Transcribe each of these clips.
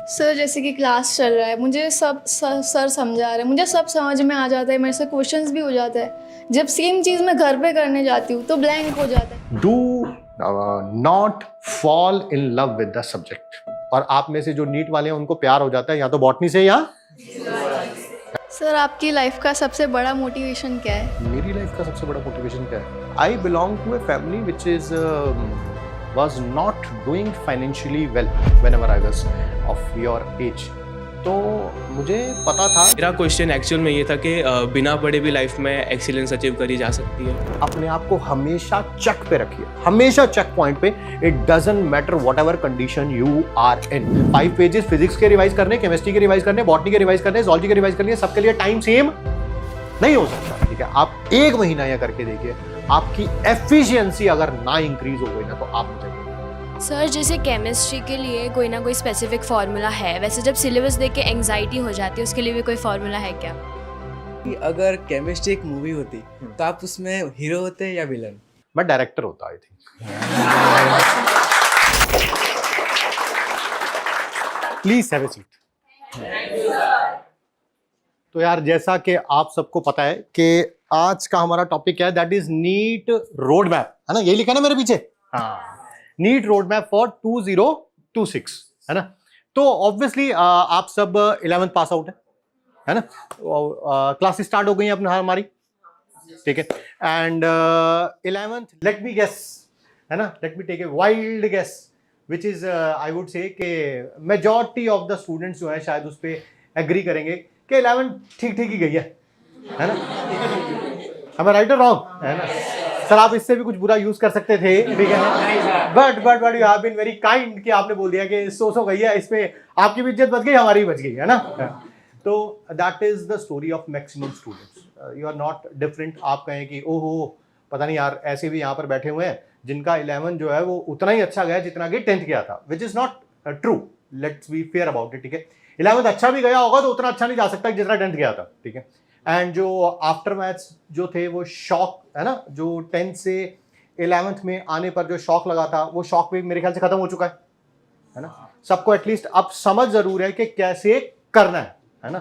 Sir जैसे कि class चल रहा है, मुझे सब सर समझा रहे हैं, मुझे सब समझ में आ जाता है, मेरे से क्वेश्चंस भी हो जाता है। जब सेम चीज़ मैं घर पे करने जाती हूँ तो ब्लैंक हो जाता है। Do not fall in love with the subject. और आप में से जो नीट वाले हैं उनको प्यार हो जाता है या तो बॉटनी से या सर आपकी लाइफ का सबसे बड़ा मोटिवेशन क्या है? मेरी लाइफ का सबसे बड़ा मोटिवेशन क्या है? I belong to a family which is was not doing financially well whenever I was of your age. तो मुझे पता था। मेरा क्वेश्चन एक्चुअल में ये था कि बिना पढ़े भी लाइफ में एक्सीलेंस अचीव करी जा सकती है। अपने आप को हमेशा चेक पे रखिए, हमेशा चेक पॉइंट पे। It doesn't matter whatever condition you are in. 5 pages physics के रिवाइज करने, केमिस्ट्री के रिवाइज करने, बॉटनी के रिवाइज करने, ज़ूलॉजी के रिवाइज करने, सबके लिए टाइम सेम नहीं हो सकता। ठीक है, आप 1 महीना या करके देखिए, आपकी एफिशिएंसी अगर ना इंक्रीज हो गई ना तो आप मुझे सर जैसे केमिस्ट्री के लिए कोई ना कोई स्पेसिफिक फार्मूला है, वैसे जब सिलेबस देख के एंजाइटी हो जाती है उसके लिए भी कोई फार्मूला है क्या? कि अगर केमिस्ट्री एक मूवी होती तो आप उसमें हीरो होते या विलन? मैं डायरेक्टर होता I think. Please have a seat. तो यार जैसा कि आप सबको पता है कि आज का हमारा टॉपिक क्या है, that is NEET road map, है ना? यही लिखा है ना मेरे पीछे, हाँ, नीट रोड मैप फॉर 2026, है ना? तो ऑब्वियसली आप सब 11th पास आउट है ना? क्लासेस स्टार्ट हो गई हैं अपने हमारी, ठीक है? And 11th, let me guess, है ना, let me take a wild guess which is I would say कि मेजॉरिटी ऑफ द स्टूडेंट्स जो है शायद उस पर एग्री करेंगे कि 11th ठीक ठीक ही गई है ना? am I right or wrong? है ना सर? आप इससे भी कुछ बुरा यूज कर सकते थे, ठीक है, but you have been very kind कि आपने बोल दिया कि सो गई है, इसमें आपकी भी इज्जत बच गई, हमारी भी बच गई, है ना? तो that is the story of maximum students. You are not different. आप कहें कि ओहो पता नहीं यार, ऐसे भी यहाँ पर बैठे हुए हैं जिनका 11 जो है वो उतना ही अच्छा गया जितना कि 10th गया था, which is not true. Let's be fair about it, ठीक है? 11th अच्छा भी गया होगा तो उतना अच्छा नहीं जा सकता जितना 10th गया था, ठीक है? एंड जो आफ्टर मैथ्स जो थे वो शॉक, है ना, जो 10th से 11th में आने पर जो शॉक लगा था वो शॉक भी मेरे ख्याल से खत्म हो चुका है ना? सबको एटलीस्ट अब समझ जरूर है कि कैसे करना है ना?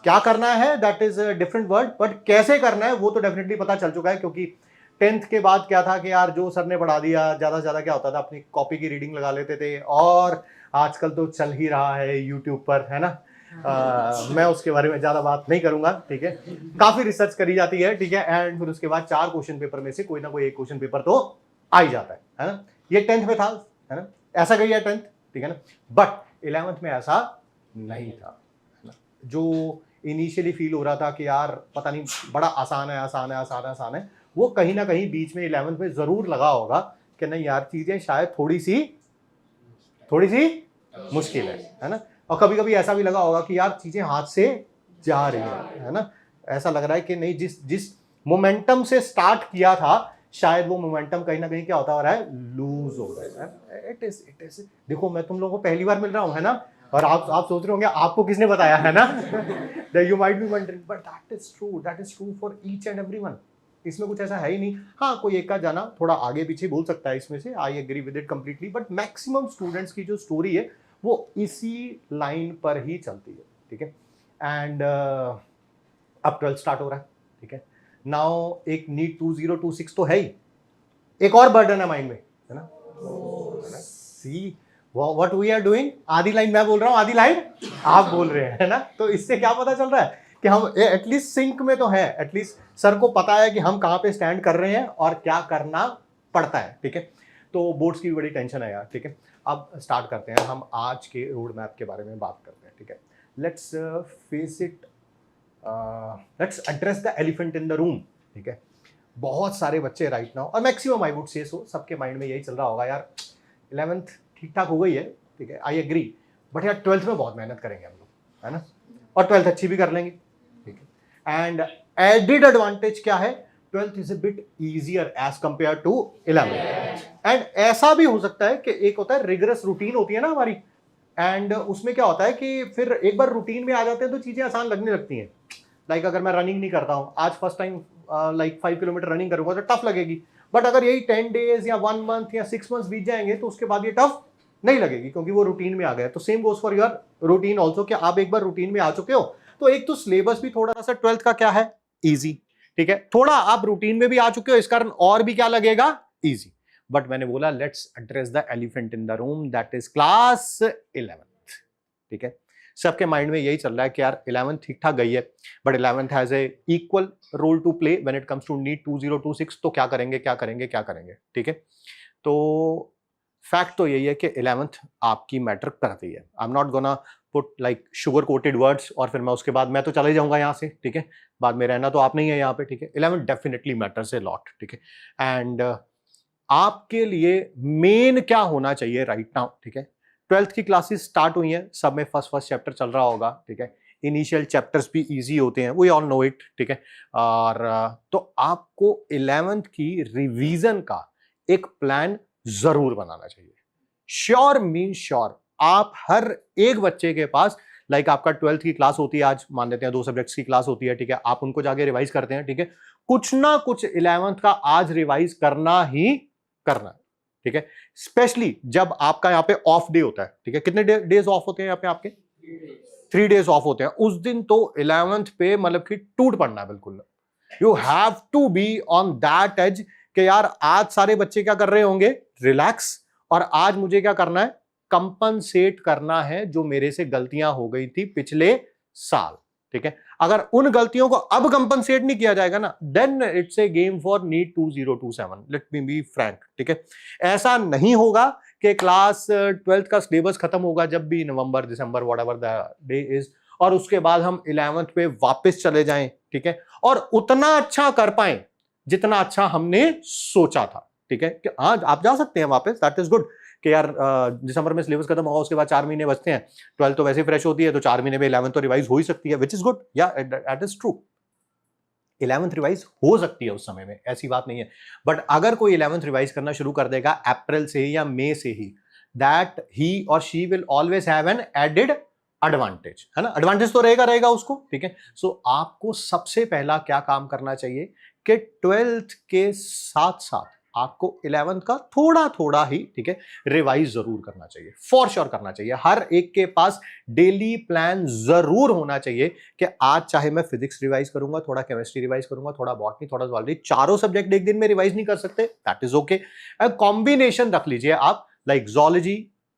क्या करना है that is different word, but कैसे करना है वो तो डेफिनेटली पता चल चुका है। क्योंकि 10th के बाद क्या था कि यार जो सर ने पढ़ा दिया, ज्यादा से ज्यादा क्या होता था, अपनी कॉपी की रीडिंग लगा लेते थे, और आजकल तो चल ही रहा है यूट्यूब पर, है ना? मैं उसके बारे में ज्यादा बात नहीं करूंगा, ठीक है? काफी रिसर्च करी जाती है, ठीक है? एंड फिर उसके बाद 4 क्वेश्चन पेपर में से कोई ना कोई एक क्वेश्चन पेपर तो आ ही जाता है ना? ये 10th में था, है ना? ऐसा गई है 10th, ठीक है ना? बट 11th में ऐसा नहीं था, है ना? जो इनिशियली फील हो रहा था कि यार पता नहीं बड़ा आसान है, आसान है, आसान है, आसान है, वो कहीं ना कहीं बीच में 11th में जरूर लगा होगा कि नहीं यार चीजें शायद थोड़ी सी मुश्किल है ना? और कभी कभी ऐसा भी लगा होगा कि यार चीजें हाथ से जा रही है ना? ऐसा लग रहा है कि नहीं, जिस मोमेंटम से स्टार्ट किया था शायद वो मोमेंटम कहीं ना कहीं क्या होता हो रहा है, लूज हो रहा है। इट इज देखो, मैं तुम लोगों को पहली बार मिल रहा हूँ, है ना? और आप सोच रहे होंगे आपको किसने बताया, है ना? You might be wondering, but that is true for each and everyone. इसमें कुछ ऐसा है ही नहीं। हाँ, कोई एक का जाना थोड़ा आगे पीछे बोल सकता है इसमें से, I agree with it completely, but maximum students की जो स्टोरी है वो इसी लाइन पर ही चलती है, ठीक है? एंड अब 12th स्टार्ट हो रहा है, ठीक है? नाउ एक नीट 2026 तो है ही, एक और बर्डन है माइंड में, है ना? See what we are doing. आधी लाइन मैं बोल रहा हूँ, आधी लाइन आप बोल रहे हैं, है ना? तो इससे क्या पता चल रहा है कि हम एटलीस्ट सिंक में तो है, एटलीस्ट सर को पता है कि हम कहाँ पे स्टैंड कर रहे हैं और क्या करना पड़ता है, ठीक है? तो बोर्ड्स की भी बड़ी टेंशन है यार, ठीक है? अब स्टार्ट करते हैं, हम आज के रोड मैप के बारे में बात करते हैं, ठीक है? Let's face it, let's address the elephant in the room, ठीक है? बहुत सारे बच्चे राइट नाउ, और मैक्सिमम आई वुड से सो, सबके माइंड में यही चल रहा होगा यार 11th ठीक ठाक हो गई है, ठीक है, आई एग्री, बट यार 12th में बहुत मेहनत करेंगे हम लोग, है ना? और 12th अच्छी भी कर लेंगे, ठीक है? एंड एडेड एडवांटेज क्या है, 12th is a bit easier as compare to 11th। And ऐसा भी हो सकता है कि एक होता है रिगरस रूटीन होती है ना हमारी, एंड उसमें क्या होता है कि फिर एक बार रूटीन में आ जाते हैं तो चीजें आसान लगने लगती हैं। लाइक अगर मैं रनिंग नहीं करता हूँ, आज first time like 5 kilometre running करूंगा तो टफ लगेगी, बट अगर यही 10 days या 1 month या 6 months बीत जाएंगे तो उसके बाद ये टफ नहीं लगेगी, क्योंकि वो रूटीन में आ गया। तो same goes for your routine also, कि आप एक बार रूटीन में आ चुके हो तो एक तो सिलेबस भी थोड़ा सा 12th का क्या है, इजी, ठीक है, थोड़ा आप रूटीन में भी आ चुके हो, इस कारण और भी क्या लगेगा, इजी। बट मैंने बोला let's address the elephant in the room, that is class 11th, ठीक है। सबके माइंड में यही चल रहा है कि यार 11th ठीक ठाक गई है, but 11th has a equal role to play when it comes to NEET 2026, तो क्या करेंगे क्या करेंगे क्या करेंगे, ठीक है। तो फैक्ट तो यही है कि 11th आपकी मैटर करती है। I am not gonna put like sugar coated words और फिर मैं उसके बाद मैं तो चले जाऊंगा यहाँ से, ठीक है, बाद में रहना तो आप नहीं है यहाँ पे, ठीक है। 11th definitely matters a lot, ठीक है। एंड आपके लिए मेन क्या होना चाहिए राइट नाउ, ठीक है। 12th की क्लासेस स्टार्ट हुई हैं, सब में फर्स्ट चैप्टर चल रहा होगा, ठीक है। इनिशियल चैप्टर्स भी इजी होते हैं, वी ऑल नो इट, ठीक है। और तो आपको 11th की रिवीजन का एक प्लान जरूर बनाना चाहिए। श्योर मीन श्योर, आप हर एक बच्चे के पास लाइक आपका 12th की क्लास होती है, आज मान लेते हैं 2 सब्जेक्ट्स की क्लास होती है, ठीक है, आप उनको जाके रिवाइज करते हैं, ठीक है। कुछ ना कुछ 11th का आज रिवाइज करना ही करना है, ठीक है। स्पेशली जब आपका यहाँ पे ऑफ डे होता है, ठीक है, कितने डेज ऑफ होते हैं यहाँ पे आपके, 3 डेज ऑफ होते हैं, उस दिन तो 11th पे मतलब कि टूट पड़ना है बिल्कुल। You have to be on that edge कि यार आज सारे बच्चे क्या कर रहे होंगे, रिलैक्स, और आज मुझे क्या करना है, कंपनसेट करना है जो मेरे से गलतियां हो गई थी पिछले साल, ठीक है। अगर उन गलतियों को अब कंपनसेट नहीं किया जाएगा ना, then it's a game for NEET 2027, let me be frank, ठीक है। ऐसा नहीं होगा कि क्लास 12th का सिलेबस खत्म होगा जब भी नवंबर दिसंबर व्हाटएवर द डे इज, और उसके बाद हम 11th पे वापस चले जाएं, ठीक है, और उतना अच्छा कर पाएं जितना अच्छा हमने सोचा था, ठीक है। कि हाँ आप जा सकते हैं वापस, दैट इज गुड, कि यार दिसंबर में सिलेबस खत्म होगा, उसके बाद 4 महीने बचते हैं, 12th तो वैसे फ्रेश होती है, तो 4 महीने में 11th तो रिवाइज हो ही सकती है, विच इज गुड, या that is true. 11th revise हो सकती है उस समय में, ऐसी बात नहीं है। बट अगर कोई 11th रिवाइज करना शुरू कर देगा अप्रैल से या मई से ही, दैट ही और she will always have an added advantage, है ना, एडवांटेज तो रहेगा उसको, ठीक है। सो आपको सबसे पहला क्या काम करना चाहिए कि 12th के साथ साथ आपको 11th का थोड़ा ही, ठीक है, रिवाइज जरूर करना चाहिए, फॉर श्योर करना चाहिए। हर एक के पास डेली प्लान जरूर होना चाहिए कि आज चाहे मैं फिजिक्स रिवाइज करूंगा, थोड़ा केमिस्ट्री रिवाइज करूंगा, थोड़ा बॉटनी, थोड़ा जूलॉजी, चारों सब्जेक्ट एक दिन में रिवाइज नहीं कर सकते, दैट इज ओके। कॉम्बिनेशन रख लीजिए आप, लाइक जूलॉजी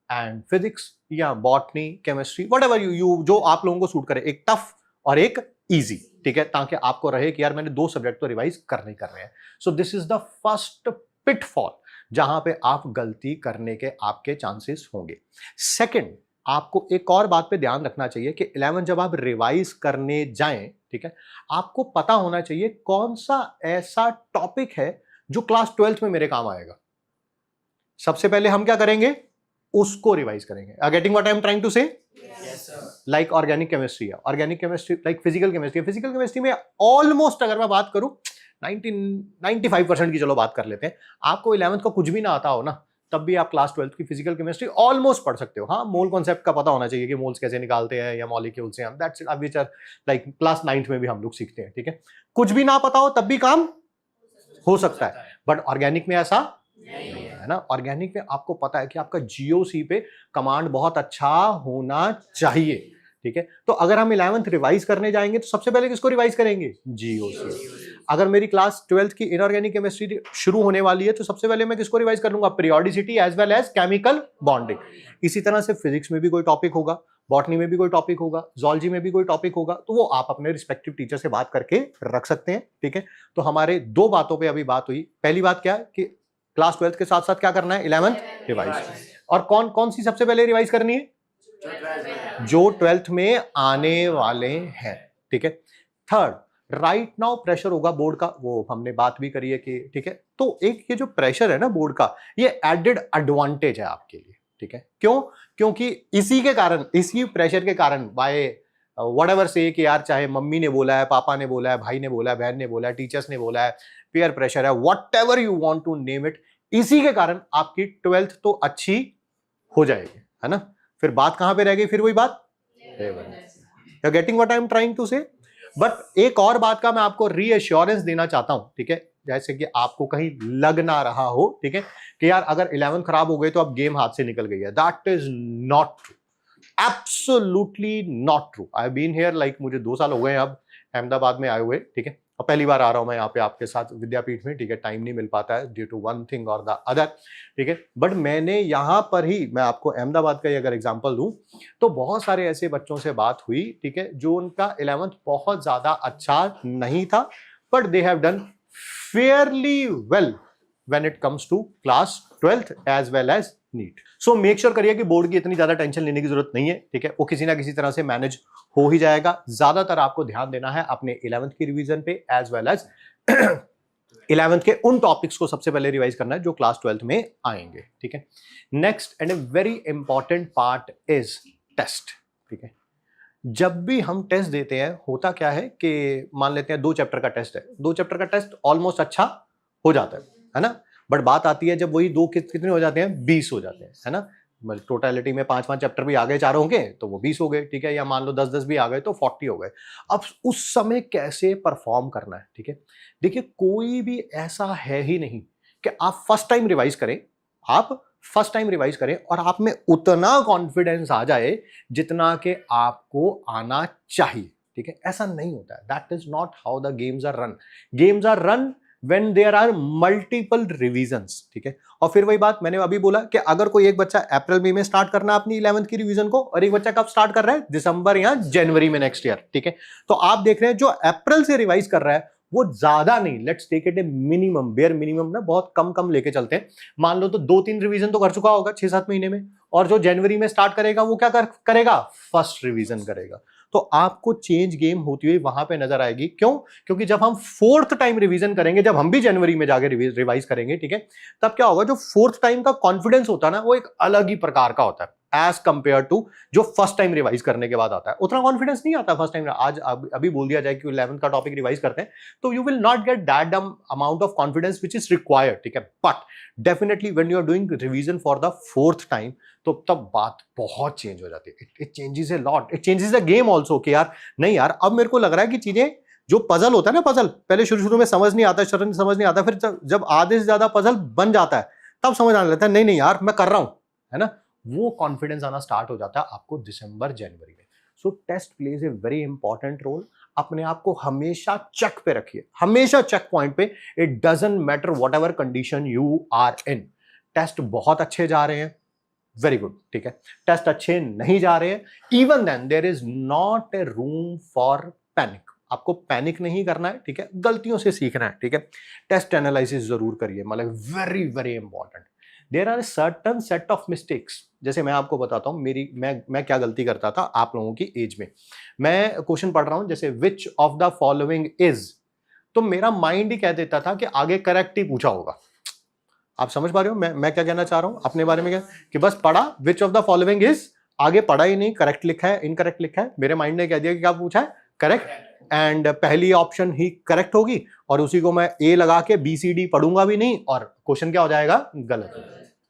एंड फिजिक्स या बॉटनी केमिस्ट्री, व्हाटएवर यू जो आप लोगों को सूट करे, एक टफ और एक इजी, ठीक है, ताकि आपको रहे कि यार मैंने 2 सब्जेक्ट तो रिवाइज करने कर रहे हैं। So this is the first pitfall जहां पे आप गलती करने के आपके चांसेस होंगे। सेकंड, आपको एक और बात पे ध्यान रखना चाहिए कि 11 जब आप रिवाइज करने जाएं, ठीक है, आपको पता होना चाहिए कौन सा ऐसा टॉपिक है जो क्लास 12th में मेरे काम आएगा। सबसे पहले हम क्या करेंगे, उसको रिवाइज करेंगे। Getting what I am trying to say, like organic chemistry है, organic chemistry like physical chemistry, physical chemistry में ऑलमोस्ट अगर मैं बात करूं 95% की चलो बात कर लेते हैं, आपको 11th का कुछ भी ना आता हो ना, तब भी आप क्लास 12th की फिजिकल केमिस्ट्री ऑलमोस्ट पढ़ सकते हो। हाँ, मोल कॉन्सेप्ट का पता होना चाहिए कि मोल्स कैसे निकालते हैं या मॉलिक्यूल्स से, that's it, which are like class 9th में भी हम लोग सीखते हैं, ठीक है। कुछ भी ना पता हो तब भी काम हो सकता है, बट ऑर्गेनिक में ऐसा नहीं है ना। ऑर्गेनिक में आपको पता है कि आपका जीओसी पे कमांड बहुत अच्छा होना चाहिए, ठीक है। तो अगर हम 11th रिवाइज करने जाएंगे तो सबसे पहले किसको रिवाइज करेंगे, जीओसी। अगर मेरी क्लास 12th की इनऑर्गेनिक केमिस्ट्री शुरू होने वाली है तो सबसे पहले मैं किसको रिवाइज कर लूंगा, periodicity as well as chemical bonding. इसी तरह से फिजिक्स में भी कोई टॉपिक होगा, बॉटनी में भी कोई टॉपिक होगा, जूलॉजी में भी कोई टॉपिक होगा, तो वो आप अपने रिस्पेक्टिव टीचर से बात करके रख सकते हैं, ठीक है। तो हमारे 2 बातों पे अभी बात हुई। पहली बात क्या है कि क्लास 12th के साथ साथ क्या करना है, 11th रिवाइज। और कौन कौन सी सबसे पहले रिवाइज करनी है, जो 12th में आने वाले हैं, ठीक है। थर्ड, राइट नाउ प्रेशर होगा बोर्ड का, वो हमने बात भी करी है कि, ठीक है, तो एक ये जो प्रेशर है ना बोर्ड का, ये एडेड एडवांटेज है आपके लिए, ठीक है। क्यों, क्योंकि इसी के कारण, इसी प्रेशर के कारण, बाय व्हाटएवर से कि यार चाहे मम्मी ने बोला है, पापा ने बोला है, भाई ने बोला है, बहन ने बोला है, टीचर्स ने बोला है, पीयर प्रेशर है, whatever you want to name it, इसी के कारण आपकी 12th तो अच्छी हो जाएगी, है ना। फिर बात कहां पे रह गई, फिर वही बात, you getting what I am trying to say. But एक और बात का मैं आपको रीअश्योरेंस देना चाहता हूं, ठीक है। जैसे कि आपको कहीं लग ना रहा हो, ठीक है, कि यार अगर 11 खराब हो गई तो अब गेम हाथ से निकल गई है, that is not true, absolutely not true. I been here like मुझे 2 साल हो गए अब अहमदाबाद में आए हुए, ठीक है, और पहली बार आ रहा हूं मैं यहाँ पे आपके साथ विद्यापीठ में, ठीक है, टाइम नहीं मिल पाता है ड्यू टू वन थिंग और द अदर, ठीक है, बट मैंने यहाँ पर ही, मैं आपको अहमदाबाद का ही अगर एग्जांपल दूं तो बहुत सारे ऐसे बच्चों से बात हुई, ठीक है, जो उनका 11th बहुत ज्यादा अच्छा नहीं था, but they have done fairly well when it comes to class 12th as well as NEET. So make sure करिए कि बोर्ड की इतनी ज्यादा टेंशन लेने की जरूरत नहीं है, ठीक है, वो किसी ना किसी तरह से मैनेज हो ही जाएगा। ज्यादातर आपको ध्यान देना है अपने 11th की रिवीजन पे एज वेल एज 11th के उन टॉपिक्स को सबसे पहले रिवाइज करना है जो क्लास 12th में आएंगे, ठीक है। Next and a very important part is test, ठीक है। जब भी हम टेस्ट देते हैं होता क्या है कि मान लेते हैं 2 चैप्टर का टेस्ट है, 2 चैप्टर का टेस्ट ऑलमोस्ट अच्छा हो जाता है ना, बट बात आती है जब वही 2 कितने हो जाते हैं, 20 हो जाते हैं, है ना। टोटलिटी में 5 चैप्टर भी आ गए चारों के तो वो 20 हो गए, ठीक है, या मान लो 10 भी आ गए तो 40 हो गए। अब उस समय कैसे परफॉर्म करना है, ठीक है। देखिए कोई भी ऐसा है ही नहीं कि आप फर्स्ट टाइम रिवाइज करें, आप फर्स्ट टाइम रिवाइज करें और आप में उतना कॉन्फिडेंस आ जाए जितना कि आपको आना चाहिए, ठीक है, ऐसा नहीं होता है। That is not how the games are run. Games are run when there are multiple revisions, ठीक है। और फिर वही बात मैंने अभी बोला कि अगर कोई एक बच्चा अप्रैल मई में स्टार्ट करना है अपनी 11th की रिवीजन को और एक बच्चा कब स्टार्ट कर रहा है, दिसंबर या जनवरी में नेक्स्ट ईयर, ठीक है, तो आप देख रहे हैं जो अप्रैल से रिवाइज कर रहा है वो ज्यादा नहीं, let's take it a minimum, bare minimum ना, बहुत कम लेके चलते हैं। मान लो तो 2-3 रिवीजन तो कर चुका होगा 6-7 महीने में, और जो जनवरी में स्टार्ट करेगा वो क्या करेगा, फर्स्ट रिवीजन करेगा। तो आपको चेंज गेम होती हुई वहां पे नजर आएगी। क्यों? क्योंकि जब हम 4th टाइम रिवीजन करेंगे, जब हम भी जनवरी में जाके रिवाइज करेंगे, ठीक है, तब क्या होगा, जो 4th टाइम का कॉन्फिडेंस होता है ना वो एक अलग ही प्रकार का होता है एज कंपेयर टू जो फर्स्ट टाइम रिवाइज करने के बाद आता है। उतना कॉन्फिडेंस नहीं आता फर्स्ट टाइम। आज अभी बोल दिया जाए कि 11th का टॉपिक रिवाइज करते हैं तो you will not get that amount of confidence which is required, ठीक है, but definitely when you are doing revision for the 4th time तो तब बात बहुत चेंज हो जाती है। It changes a lot, it changes the game also कि यार नहीं यार अब मेरे को लग रहा है कि चीजें जो पजल होता है ना, पजल पहले शुरू में समझ नहीं आता, समझ नहीं आता, फिर जब आधे से ज्यादा पजल बन जाता है तब समझ आने लगता है नहीं यार मैं कर रहा हूं, है ना, वो कॉन्फिडेंस आना स्टार्ट हो जाता है आपको दिसंबर जनवरी में। So test plays a very important role. अपने आप को हमेशा चेक पे रखिए, हमेशा चेक पॉइंट पे। It doesn't matter whatever condition you are in. Test बहुत अच्छे जा रहे हैं, वेरी गुड, ठीक है, टेस्ट अच्छे नहीं जा रहे हैं, even then there is not a room for panic. आपको पैनिक नहीं करना है, ठीक है, गलतियों से सीखना है, ठीक है। टेस्ट एनालिसिस जरूर करिए, मतलब very very important. There are certain set of mistakes. जैसे मैं आपको बताता हूं मैं क्या गलती करता था आप लोगों की एज में। मैं क्वेश्चन पढ़ रहा हूं जैसे which of the following is, तो मेरा माइंड ही कह देता था कि आगे करेक्ट ही पूछा होगा। आप समझ पा रहे हो मैं क्या कहना चाह रहा हूं अपने बारे में? क्या कि बस पढ़ा which of the following is, आगे पढ़ा ही नहीं, करेक्ट लिखा है इनकरेक्ट लिखा है, मेरे माइंड ने कह दिया कि क्या पूछा है, करेक्ट, एंड पहली ऑप्शन ही करेक्ट होगी और उसी को मैं ए लगा के BCD पढ़ूंगा भी नहीं और क्वेश्चन क्या हो जाएगा, गलत,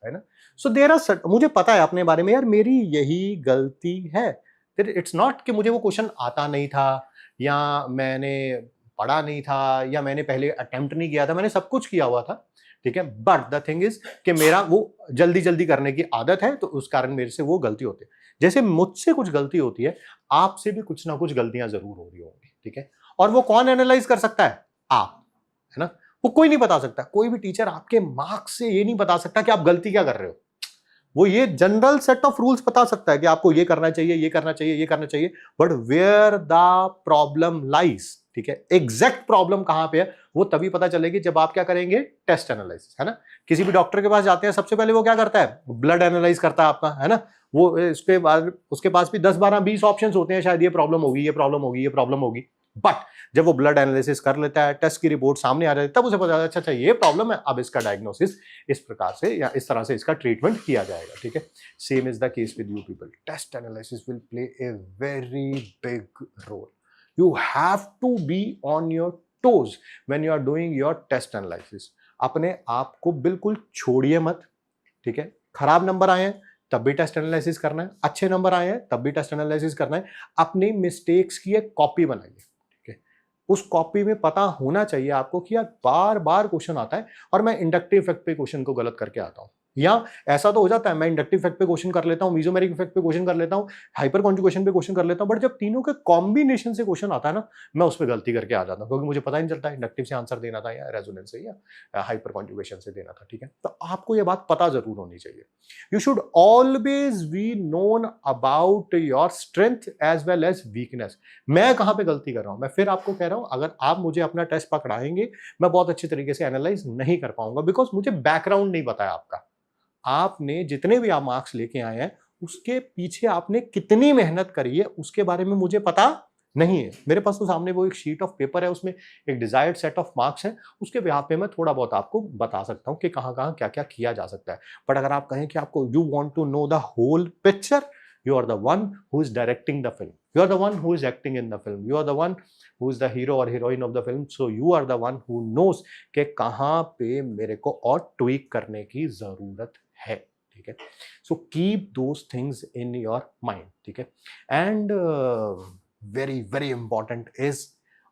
है ना। सो देयर आर, मुझे पता है अपने बारे में यार मेरी यही गलती है। इट्स नॉट कि मुझे वो क्वेश्चन आता नहीं था या मैंने पढ़ा नहीं था या मैंने पहले अटेम्प्ट नहीं किया था, मैंने सब कुछ किया हुआ था, ठीक है, बट द थिंग इज कि मेरा वो जल्दी करने की आदत है तो उस कारण मेरे से वो गलती होती है। जैसे मुझसे कुछ गलती होती है, आपसे भी कुछ ना कुछ गलतियां जरूर हो रही होंगी, ठीक है, और वो कौन एनालाइज कर सकता है, आप, है ना, वो कोई नहीं बता सकता। कोई भी टीचर आपके मार्क्स से ये नहीं बता सकता कि आप गलती क्या कर रहे हो। वो ये जनरल सेट ऑफ रूल्स बता सकता है कि आपको ये करना चाहिए, ये करना चाहिए, ये करना चाहिए, but where the problem lies, ठीक है, एग्जैक्ट प्रॉब्लम कहां पे है वो तभी पता चलेगी जब आप क्या करेंगे, टेस्ट एनालिसिस, है ना। किसी भी डॉक्टर के पास जाते हैं सबसे पहले वो क्या करता है, ब्लड एनालाइज करता है आपका, है ना, वो उसके पास भी 10, 12, 20 ऑप्शंस होते हैं, शायद ये प्रॉब्लम होगी, ये प्रॉब्लम होगी, ये प्रॉब्लम होगी, बट जब वो ब्लड एनालिसिस कर लेता है, टेस्ट की रिपोर्ट सामने आ जाती है, तब उसे पता चलता है अच्छा ये प्रॉब्लम है, अब इसका डायग्नोसिस इस प्रकार से या इस तरह से इसका ट्रीटमेंट किया जाएगा, ठीक है। Same is the case with you people. Test analysis will play a very big role. You have to be on your toes when you are doing your test analysis. अपने आप को बिल्कुल छोड़िए मत, ठीक है। खराब नंबर आए हैं तब भी टेस्ट एनालिसिस करना है, अच्छे नंबर आए हैं तब भी टेस्ट एनालिसिस करना है। अपनी मिस्टेक्स की एक कॉपी बनाइए, ठीक है। उस कॉपी में पता होना चाहिए आपको कि यार बार बार क्वेश्चन आता है और मैं इंडक्टिव इफेक्ट पे क्वेश्चन को गलत करके आता हूं, या ऐसा तो हो जाता है मैं इंडक्टिव इफेक्ट पे क्वेश्चन कर लेता हूं, मीजोमेरिक इफेक्ट पे क्वेश्चन कर लेता हूं, हाइपर कॉन्जुगेशन पे क्वेश्चन कर लेता हूं, बट जब तीनों के कॉम्बिनेशन से क्वेश्चन आता है ना, मैं उस पर गलती करके आ जाता हूं, क्योंकि मुझे पता ही नहीं चलता इंडक्टिव से आंसर देना था या रेजोनेंस से या हाइपर कॉन्जुगेशन से देना था। ठीक है, तो आपको ये बात पता जरूर होनी चाहिए। You should always be known about your strength as well as weakness. मैं कहां पे गलती कर रहा हूं, मैं फिर आपको कह रहा हूं, अगर आप मुझे अपना टेस्ट पकड़ाएंगे मैं बहुत अच्छी तरीके से एनालाइज नहीं कर पाऊंगा, बिकॉज मुझे बैकग्राउंड नहीं पता है आपका। आपने जितने भी आप मार्क्स लेके आए हैं उसके पीछे आपने कितनी मेहनत करी है उसके बारे में मुझे पता नहीं है। मेरे पास तो सामने वो एक शीट ऑफ पेपर है, उसमें एक डिजायर्ड सेट ऑफ मार्क्स है, उसके बिहाफ पे मैं थोड़ा बहुत आपको बता सकता हूं कि कहां कहां क्या क्या किया जा सकता है। बट अगर आप कहें कि आपको you want to know the whole picture, you are the one who is directing the film, you are the one who is acting in the film, you are the one who is the hero or heroine of the film, so you are the one who knows कि कहां पे मेरे को और tweak करने की जरूरत है। ठीक है, so keep those things in your mind। ठीक है, and very very important is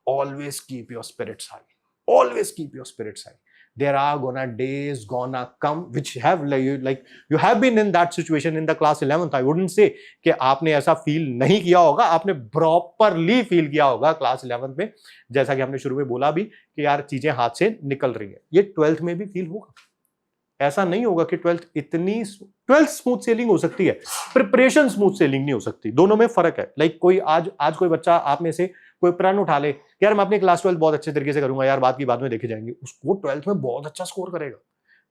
always keep your spirits high, always keep your spirits high। There are gonna days gonna come which have like you have been in that situation in the class 11th। I wouldn't say कि आपने ऐसा feel नहीं किया होगा, आपने properly feel किया होगा class 11th में, जैसा कि हमने शुरू में बोला भी कि यार चीजें हाथ से निकल रही है। ये 12th में भी फील होगा। ऐसा नहीं होगा कि 12th स्मूथ सेलिंग हो सकती है, प्रिपरेशन स्मूथ सेलिंग नहीं हो सकती। दोनों में फर्क है। लाइक कोई आज कोई बच्चा आप में से कोई प्रण उठा ले, यार मैं अपनी क्लास 12 बहुत अच्छे तरीके से करूंगा, यार बात की बाद में देखे जाएंगे, उसको 12th में बहुत अच्छा स्कोर करेगा।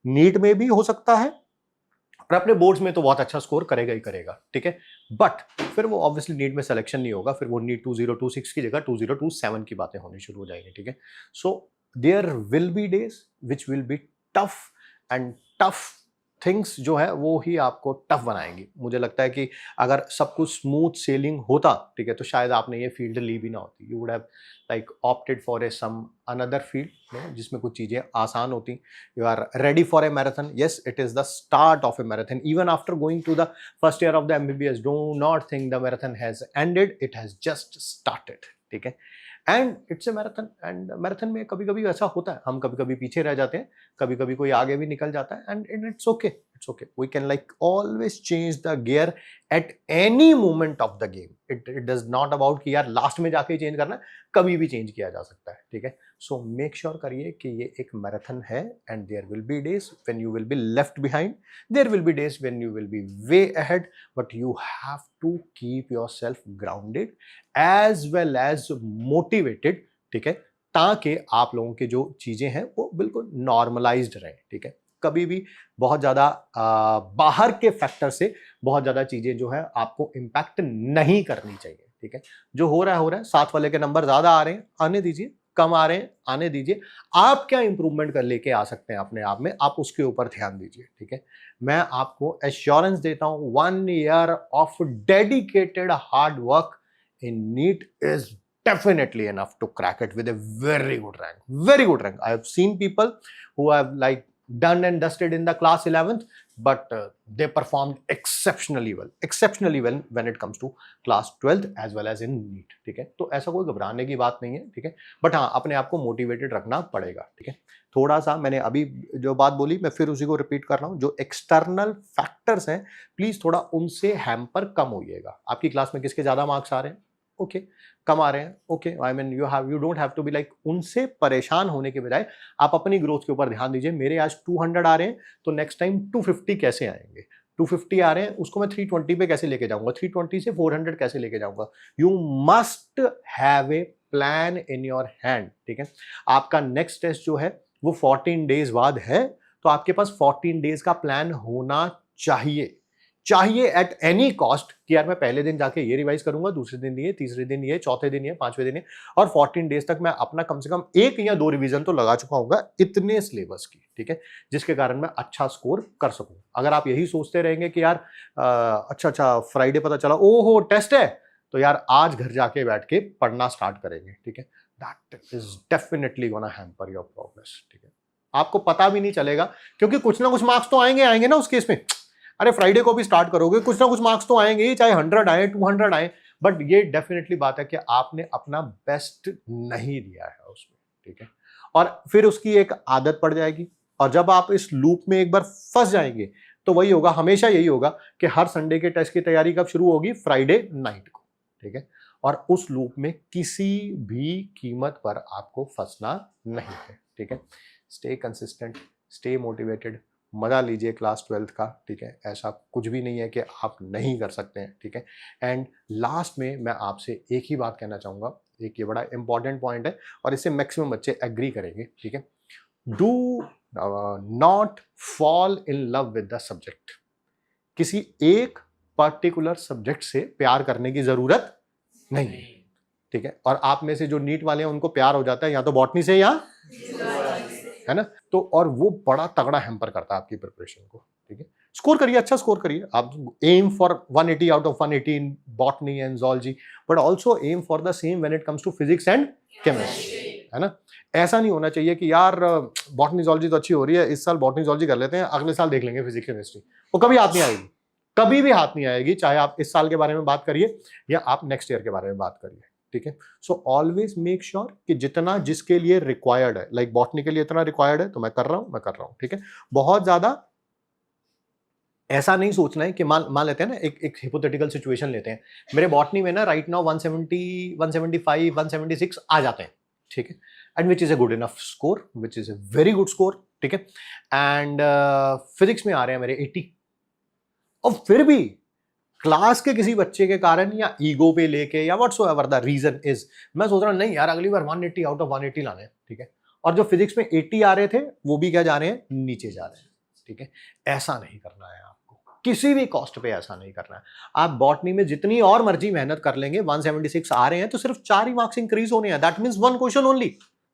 नीट में भी हो सकता है और अपने बोर्ड्स में तो बहुत अच्छा स्कोर करेगा ही करेगा। ठीक है, बट फिर वो ऑब्वियसली नीट में सिलेक्शन नहीं होगा, फिर वो नीट 2026 की जगह 2027 की बातें होनी शुरू हो जाएंगी। ठीक है, so there will be days which will be tough, and tough things जो है वो ही आपको टफ बनाएंगी। मुझे लगता है कि अगर सब कुछ स्मूथ सेलिंग होता, ठीक है, तो शायद आपने ये फील्ड ली भी ना होती। You would have like opted for a some another field जिसमें कुछ चीज़ें आसान होती। You are ready for a marathon, yes it is the start of a marathon. Even after going to the first year of the MBBS, do not think the marathon has ended, it has just started. ठीक है, and it's a marathon, and marathon में कभी कभी ऐसा होता है, हम कभी कभी पीछे रह जाते हैं, कभी कभी कोई आगे भी निकल जाता है, and it's okay, it's okay. We can like always change the gear at any moment of the game. It does not about कि यार लास्ट में जाके चेंज करना है, कभी भी चेंज किया जा सकता है। ठीक है, सो मेक श्योर करिए कि ये एक मैराथन है, and there will be days when you will be left behind, there will be days when you will be way ahead, but you have to keep yourself grounded as well as motivated. ठीक है, ताकि आप लोगों के जो चीजें हैं वो बिल्कुल नॉर्मलाइज्ड रहे। ठीक है, कभी भी बहुत ज़्यादा बाहर के फैक्टर से बहुत ज़्यादा चीज़ें जो है आपको इम्पैक्ट नहीं करनी चाहिए। ठीक है, जो हो रहा है, साथ वाले के नंबर ज़्यादा आ रहे हैं, आने दीजिए, कम आ रहे हैं, आने दीजिए। आप क्या इंप्रूवमेंट कर लेके आ सकते हैं अपने आप में, आप उसके ऊपर ध्यान दीजिए। ठीक है, मैं आपको एश्योरेंस देता हूँ 1 year of dedicated hard work in NEET is definitely enough to crack it with a very good rank, very good rank. I have seen people who have like done and dusted in the class 11th, but they performed exceptionally well when it comes to class 12th as well as in NEET। ठीक है, तो ऐसा कोई घबराने की बात नहीं है। ठीक है, बट हाँ, अपने आप को मोटिवेटेड रखना पड़ेगा। ठीक है, थोड़ा सा मैंने अभी जो बात बोली मैं फिर उसी को रिपीट कर रहा हूँ, जो एक्सटर्नल फैक्टर्स हैं प्लीज थोड़ा उनसे हैम्पर कम होइएगा। आपकी क्लास में किसके ज्यादा मार्क्स आ रहे हैं, ओके, कम आ रहे हैं, okay, I mean you don't have to be like उनसे परेशान होने के बजाय आप अपनी ग्रोथ के ऊपर ध्यान दीजिए। मेरे आज 200 आ रहे हैं तो नेक्स्ट टाइम 250 कैसे आएंगे, 250 आ रहे हैं उसको मैं 320 पे कैसे लेके जाऊंगा, 320 से 400 कैसे लेके जाऊंगा। You must have a plan in your hand. ठीक है, आपका नेक्स्ट टेस्ट जो है वो 14 डेज बाद है, तो आपके पास 14 डेज का प्लान होना चाहिए एट एनी कॉस्ट कि यार मैं पहले दिन जाके ये रिवाइज करूंगा, दूसरे दिन ये, तीसरे दिन ये, चौथे दिन ये, पांचवें दिन ये, और 14 डेज तक मैं अपना कम से कम 1 या 2 रिवीजन तो लगा चुका होगा इतने सिलेबस की। ठीक है, जिसके कारण मैं अच्छा स्कोर कर सकूं। अगर आप यही सोचते रहेंगे कि यार अच्छा फ्राइडे पता चला ओहो टेस्ट है, तो यार आज घर जाके बैठ के पढ़ना स्टार्ट करेंगे। ठीक है, that is definitely gonna hamper your progress. ठीक है, आपको पता भी नहीं चलेगा, क्योंकि कुछ ना कुछ मार्क्स तो आएंगे ना उस केस में। अरे फ्राइडे को भी स्टार्ट करोगे, कुछ ना कुछ मार्क्स तो आएंगे, चाहे 100 आए, 200 आए, बट ये डेफिनेटली बात है कि आपने अपना बेस्ट नहीं दिया है उसमें, ठीक है, और फिर उसकी एक आदत पड़ जाएगी, और जब आप इस लूप में एक बार फंस जाएंगे तो वही होगा, हमेशा यही होगा कि हर संडे के टेस्ट की तैयारी कब शुरू होगी, फ्राइडे नाइट को, ठीक है, और उस लूप में किसी भी कीमत पर आपको फंसना नहीं है, ठीक है। स्टे कंसिस्टेंट, स्टे मोटिवेटेड, मजा लीजिए क्लास 12th का, ठीक है, ऐसा कुछ भी नहीं है कि आप नहीं कर सकते हैं, ठीक है। एंड लास्ट में मैं आपसे एक ही बात कहना चाहूँगा, एक ये बड़ा इंपॉर्टेंट पॉइंट है और इससे मैक्सिमम बच्चे एग्री करेंगे, ठीक है। Do not fall in love with the subject. किसी एक पर्टिकुलर सब्जेक्ट से प्यार करने की जरूरत नहीं है, ठीक है। और आप में से जो नीट वाले हैं उनको प्यार हो जाता है या तो बॉटनी से या, है ना, तो और वो बड़ा तगड़ा हैम्पर करता है आपकी प्रिपरेशन को, ठीक है। स्कोर करिए, अच्छा स्कोर करिए, आप aim for 180 out of 180 in botany and zoology, but also aim for the same when it comes to physics and chemistry, है ना। ऐसा नहीं होना चाहिए कि यार बॉटनी ज़ूलॉजी तो अच्छी हो रही है, इस साल बॉटनी ज़ूलॉजी कर लेते हैं, अगले साल देख लेंगे फिजिक्स केमिस्ट्री। वो कभी हाथ नहीं आएगी, कभी भी हाथ नहीं आएगी, चाहे आप इस साल के बारे में बात करिए या आप नेक्स्ट ईयर के बारे में बात करिए, ठीक है। सो ऑलवेज मेक श्योर कि जितना जिसके लिए रिक्वायर्ड है, लाइक बॉटनी के लिए इतना रिक्वायर्ड है तो मैं कर रहा हूँ, ठीक है। बहुत ज्यादा ऐसा नहीं सोचना है कि मान लेते हैं ना, एक हिपोथेटिकल सिचुएशन लेते हैं, मेरे बॉटनी में ना राइट नाउ 170, 175, 176 आ जाते हैं, ठीक है, and which is a good enough score, which is a very good score, ठीक है। एंड फिजिक्स में आ रहे हैं मेरे 80, और फिर भी क्लास के किसी बच्चे के कारण या ईगो पे लेके या व्हाटसोएवर द रीजन इज, मैं सोच रहा हूँ नहीं यार अगली बार 180 आउट ऑफ 180 लाने हैं, ठीक है, और जो फिजिक्स में 80 आ रहे थे वो भी क्या जा रहे हैं, नीचे जा रहे हैं, ठीक है। ऐसा नहीं करना है आपको, किसी भी कॉस्ट पे ऐसा नहीं करना है। आप बॉटनी में जितनी और मर्जी मेहनत कर लेंगे, 176 आ रहे हैं तो सिर्फ 4 ही मार्क्स इंक्रीज होने हैं, दैट मीन्स 1 क्वेश्चन ओनली,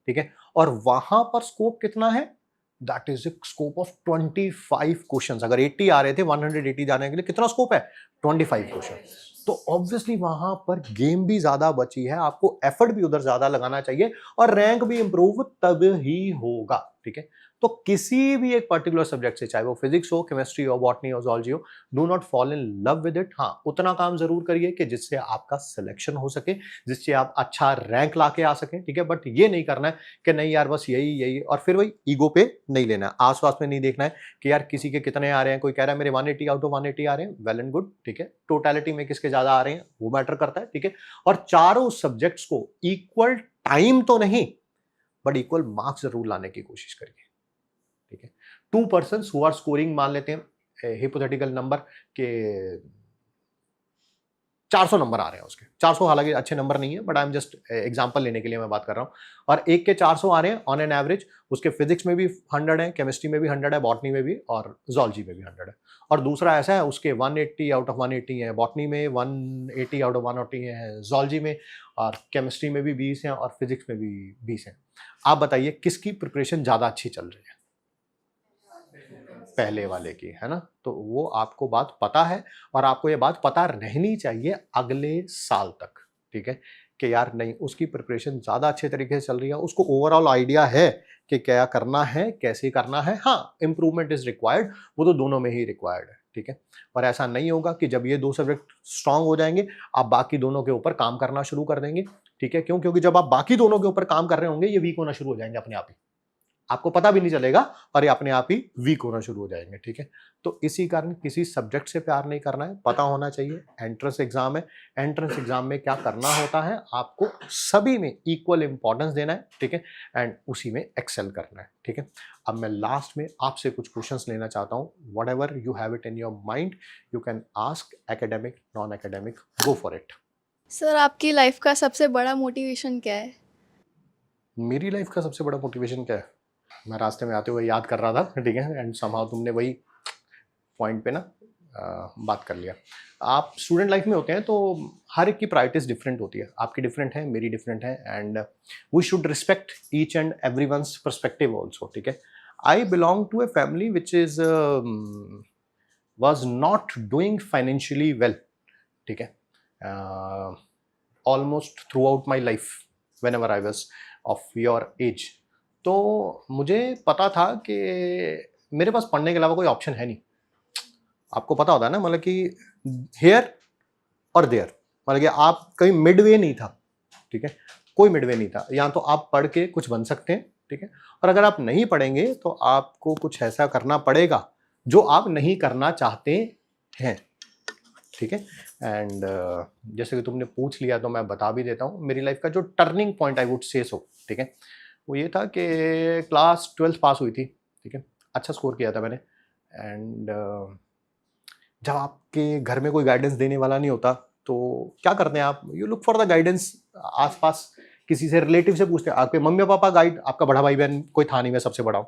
ठीक है। और वहां पर स्कोप कितना है, that is scope of 25 questions. अगर 80 आ रहे थे 180 जाने के लिए कितना स्कोप है, 25 क्वेश्चन। तो ऑब्वियसली वहां पर गेम भी ज्यादा बची है, आपको एफर्ट भी उधर ज्यादा लगाना चाहिए और रैंक भी इंप्रूव तब ही होगा, ठीक है। तो किसी भी एक पर्टिकुलर सब्जेक्ट से, चाहे वो फिजिक्स हो, केमिस्ट्री हो, बॉटनी हो, ज़ूलॉजी हो, do not fall in love with it. हाँ, उतना काम जरूर करिए कि जिससे आपका सिलेक्शन हो सके, जिससे आप अच्छा रैंक ला के आ सकें, ठीक है। बट ये नहीं करना है कि नहीं यार बस यही, और फिर वही ईगो पे नहीं लेना है, आस पास में नहीं देखना है कि यार किसी के कितने आ रहे हैं, कोई कह रहा है मेरे 180 आउट ऑफ 180 आ रहे हैं, वेल एंड गुड, ठीक है। टोटलिटी में किसके ज्यादा आ रहे हैं वो मैटर करता है, ठीक है। और चारों सब्जेक्ट्स को इक्वल टाइम तो नहीं बट इक्वल मार्क्स जरूर लाने की कोशिश करिए, ठीक है। 2 पर्सन्स हु आर स्कोरिंग, मान लेते हैं हिपोथेटिकल नंबर के 400 नंबर आ रहे हैं उसके, 400 हालांकि अच्छे नंबर नहीं है but I am just example लेने के लिए मैं बात कर रहा हूँ, और एक के 400 आ रहे हैं ऑन एन एवरेज, उसके फिजिक्स में भी 100 है, केमिस्ट्री में भी 100 है, बॉटनी में भी और ज़ूलॉजी में भी 100 है। और दूसरा ऐसा है उसके 180 आउट ऑफ 180 है, बॉटनी में 180 आउट ऑफ 180 है, ज़ूलॉजी में, और केमिस्ट्री में भी 20 हैं और फिजिक्स में भी 20 हैं। आप बताइए किसकी प्रिपरेशन ज़्यादा अच्छी चल रही है, पहले वाले की, है ना। तो वो आपको बात पता है और आपको ये बात पता रहनी चाहिए अगले साल तक, ठीक है, कि यार नहीं उसकी प्रिपरेशन ज़्यादा अच्छे तरीके से चल रही है, उसको ओवरऑल आइडिया है कि क्या करना है, कैसे करना है। हाँ, इंप्रूवमेंट इज रिक्वायर्ड, वो तो दोनों में ही रिक्वायर्ड है, ठीक है। और ऐसा नहीं होगा कि जब ये 2 सब्जेक्ट स्ट्रांग हो जाएंगे आप बाकी दोनों के ऊपर काम करना शुरू कर देंगे, ठीक है। क्यों? क्योंकि जब आप बाकी दोनों के ऊपर काम कर रहे होंगे ये वीक होना शुरू हो जाएंगे अपने आप ही, आपको पता भी नहीं चलेगा और ये अपने आप ही वीक होना शुरू हो जाएंगे, ठीक है। तो इसी कारण किसी सब्जेक्ट से प्यार नहीं करना है, पता होना चाहिए एंट्रेंस एग्जाम है, एंट्रेंस एग्जाम में क्या करना होता है, आपको सभी में इक्वल इंपॉर्टेंस देना है, ठीक है, एंड उसी में एक्सेल करना है, ठीक है। अब मैं लास्ट में आपसे कुछ क्वेश्चंस लेना चाहता हूँ, what ever you have it in your mind you can ask, academic, non academic, go for it. Sir आपकी लाइफ का सबसे बड़ा मोटिवेशन क्या है? मेरी लाइफ का सबसे बड़ा मोटिवेशन क्या है, मैं रास्ते में आते हुए याद कर रहा था, ठीक है, एंड समहाउ तुमने वही पॉइंट पे ना बात कर लिया। आप स्टूडेंट लाइफ में होते हैं तो हर एक की प्रायोरिटीज डिफरेंट होती है, आपकी डिफरेंट है, मेरी डिफरेंट है, and we should respect each and everyone's perspective also, ठीक है। I belong to a family which is was not doing financially well, ठीक है, almost throughout my life whenever I was of your age. तो मुझे पता था कि मेरे पास पढ़ने के अलावा कोई ऑप्शन है नहीं। आपको पता होता है ना, मतलब कि हेयर और देयर, मतलब कि आप कहीं मिडवे नहीं था, ठीक है, कोई मिडवे नहीं था। या तो आप पढ़ के कुछ बन सकते हैं, ठीक है, और अगर आप नहीं पढ़ेंगे तो आपको कुछ ऐसा करना पड़ेगा जो आप नहीं करना चाहते हैं, ठीक है। एंड जैसे कि तुमने पूछ लिया तो मैं बता भी देता हूँ, मेरी लाइफ का जो टर्निंग पॉइंट आई वुड से सो, ठीक है, वो ये था कि क्लास 12th पास हुई थी, ठीक है, अच्छा स्कोर किया था मैंने। एंड जब आपके घर में कोई गाइडेंस देने वाला नहीं होता तो क्या करते हैं आप, you look for the guidance, आसपास किसी से, रिलेटिव से पूछते हैं। आपके मम्मी पापा गाइड, आपका बड़ा भाई बहन कोई था नहीं, मैं सबसे बड़ा हूँ,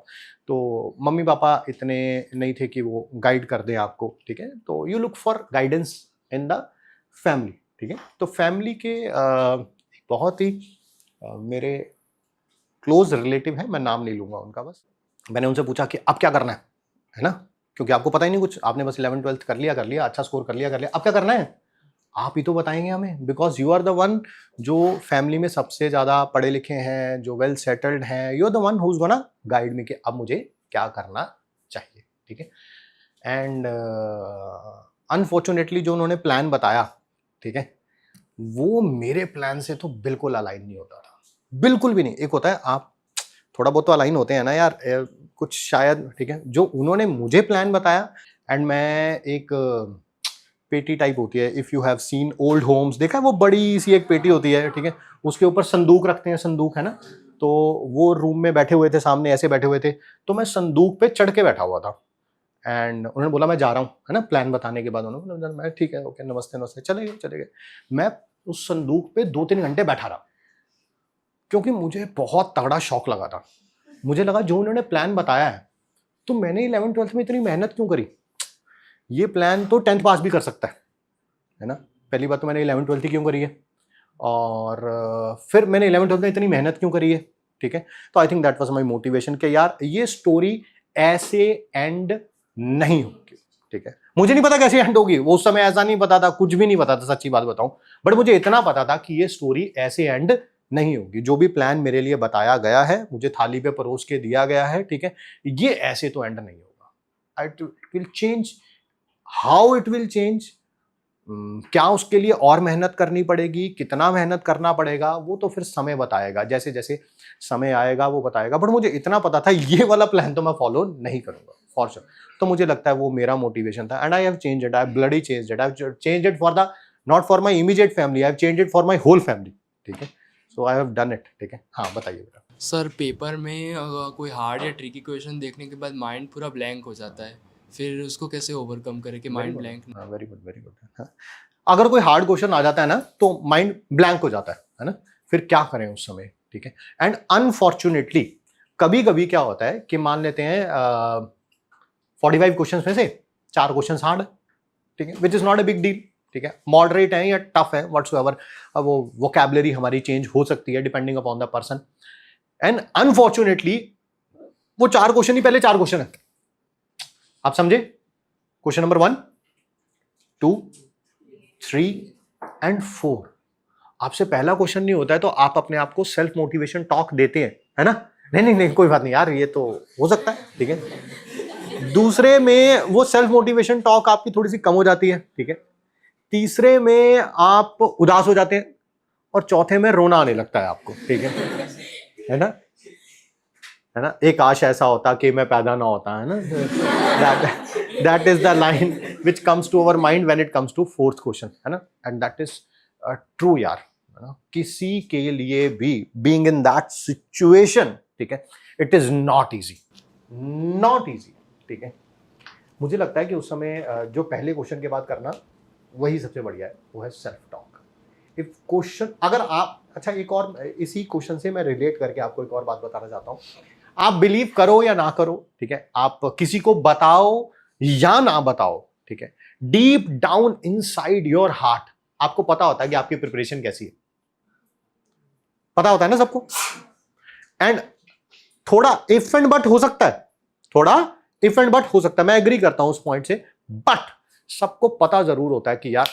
तो मम्मी पापा इतने नहीं थे कि वो गाइड कर दें आपको, ठीक है, तो you look for guidance in the family, ठीक है। तो फैमिली के बहुत ही मेरे क्लोज रिलेटिव है, मैं नाम नहीं लूँगा उनका, बस मैंने उनसे पूछा कि अब क्या करना है ना, क्योंकि आपको पता ही नहीं कुछ, आपने बस 11th 12th कर लिया, अच्छा स्कोर कर लिया, अब क्या करना है आप ही तो बताएंगे हमें, because you are the one जो फैमिली में सबसे ज़्यादा पढ़े लिखे हैं, जो वेल सेटल्ड हैं, you are the one who is gonna guide me कि अब मुझे क्या करना चाहिए, ठीक है। एंड अनफॉर्चुनेटली जो उन्होंने प्लान बताया, ठीक है, वो मेरे प्लान से तो बिल्कुल अलाइन नहीं होता था, बिल्कुल भी नहीं। एक होता है आप थोड़ा बहुत तो अलाइन होते हैं ना यार, कुछ शायद, ठीक है, जो उन्होंने मुझे प्लान बताया। एंड मैं एक पेटी टाइप होती है, if you have seen old Holmes, देखा है, वो बड़ी सी एक पेटी होती है, ठीक है, उसके ऊपर संदूक रखते हैं, संदूक है ना, तो वो रूम में बैठे हुए थे, सामने ऐसे बैठे हुए थे, तो मैं संदूक पे चढ़ के बैठा हुआ था। एंड उन्होंने बोला मैं जा रहा हूँ, है ना, प्लान बताने के बाद उन्होंने बोला मैं ठीक है, ओके, नमस्ते नमस्ते, चले गए। मैं उस संदूक पे 2-3 घंटे बैठा रहा, क्योंकि मुझे बहुत तगड़ा शौक लगा था। मुझे लगा जो उन्होंने प्लान बताया है, तो मैंने 11th 12th में इतनी मेहनत क्यों करी, ये प्लान तो 10th पास भी कर सकता है ना। पहली बात तो मैंने 11th 12th क्यों करी है, और फिर मैंने 11th 12th में इतनी मेहनत क्यों करी है, ठीक है। तो I think that was my motivation कि यार ये स्टोरी ऐसे एंड नहीं होगी, ठीक है। मुझे नहीं पता कैसे एंड होगी, वो उस समय ऐसा नहीं पता था, कुछ भी नहीं पता था, सच्ची बात बताऊं, बट मुझे इतना पता था कि ये स्टोरी ऐसे एंड नहीं होगी। जो भी प्लान मेरे लिए बताया गया है, मुझे थाली पे परोस के दिया गया है, ठीक है, ये ऐसे तो एंड नहीं होगा। It will change, how it will change, क्या उसके लिए और मेहनत करनी पड़ेगी, कितना मेहनत करना पड़ेगा, वो तो फिर समय बताएगा, जैसे जैसे समय आएगा वो बताएगा। बट मुझे इतना पता था ये वाला प्लान तो मैं फॉलो नहीं करूंगा फॉर श्योर। तो मुझे लगता है वो मेरा मोटिवेशन था, and I have changed it, I have bloody changed it, I have changed it for the, not for my immediate family, I have changed it for my whole family, ठीक है। So I have done it, ठीक है। हाँ बताइए बेटा। Sir paper में कोई hard या ट्रिकी क्वेश्चन देखने के बाद माइंड पूरा ब्लैंक हो जाता है, फिर उसको कैसे ओवरकम करें कि माइंड ब्लैंक ना। Very good, very good. अगर कोई हार्ड क्वेश्चन आ जाता है ना तो माइंड ब्लैंक हो जाता है ना, फिर क्या करें उस समय, ठीक है। एंड अनफॉर्चुनेटली कभी कभी क्या होता है कि मान लेते हैं 45 क्वेश्चन में से 4 क्वेश्चन हार्ड, ठीक है, which is not a big deal, ठीक है, मॉडरेट है या टफ है, व्हाट्सएवर, वो वोकैबुलरी हमारी चेंज हो सकती है depending upon the person. And unfortunately वो 4 क्वेश्चन ही पहले 4 क्वेश्चन है, आप समझे, क्वेश्चन नंबर 1, 2, 3 एंड 4। आपसे पहला क्वेश्चन नहीं होता है तो आप अपने आप को सेल्फ मोटिवेशन टॉक देते हैं, है ना, नहीं कोई बात नहीं यार, ये तो हो सकता है, ठीक है। दूसरे में वो सेल्फ मोटिवेशन टॉक आपकी थोड़ी सी कम हो जाती है, ठीक है। तीसरे में आप उदास हो जाते हैं, और चौथे में रोना आने लगता है आपको, ठीक है ना, है ना। एक काश ऐसा होता कि मैं पैदा ना होता, है ना, that is the line which comes to our mind when it comes to 4th question, है ना। एंड दैट इज ट्रू यार, है ना, किसी के लिए भी बीइंग इन दैट सिचुएशन, ठीक है, इट इज नॉट इजी, ठीक है। मुझे लगता है कि उस समय जो पहले क्वेश्चन के बाद करना वही सबसे बढ़िया है, वो है सेल्फ टॉक। इफ क्वेश्चन अगर आप, अच्छा एक और इसी क्वेश्चन से मैं रिलेट करके आपको एक और बात बताना चाहता हूं, आप बिलीव करो या ना करो, ठीक है, आप किसी को बताओ या ना बताओ, ठीक है, deep down inside your heart आपको पता होता है कि आपकी प्रिपरेशन कैसी है, पता होता है ना सबको। एंड थोड़ा इफ एंड बट हो सकता है, मैं एग्री करता हूं उस पॉइंट से, बट सबको पता जरूर होता है कि यार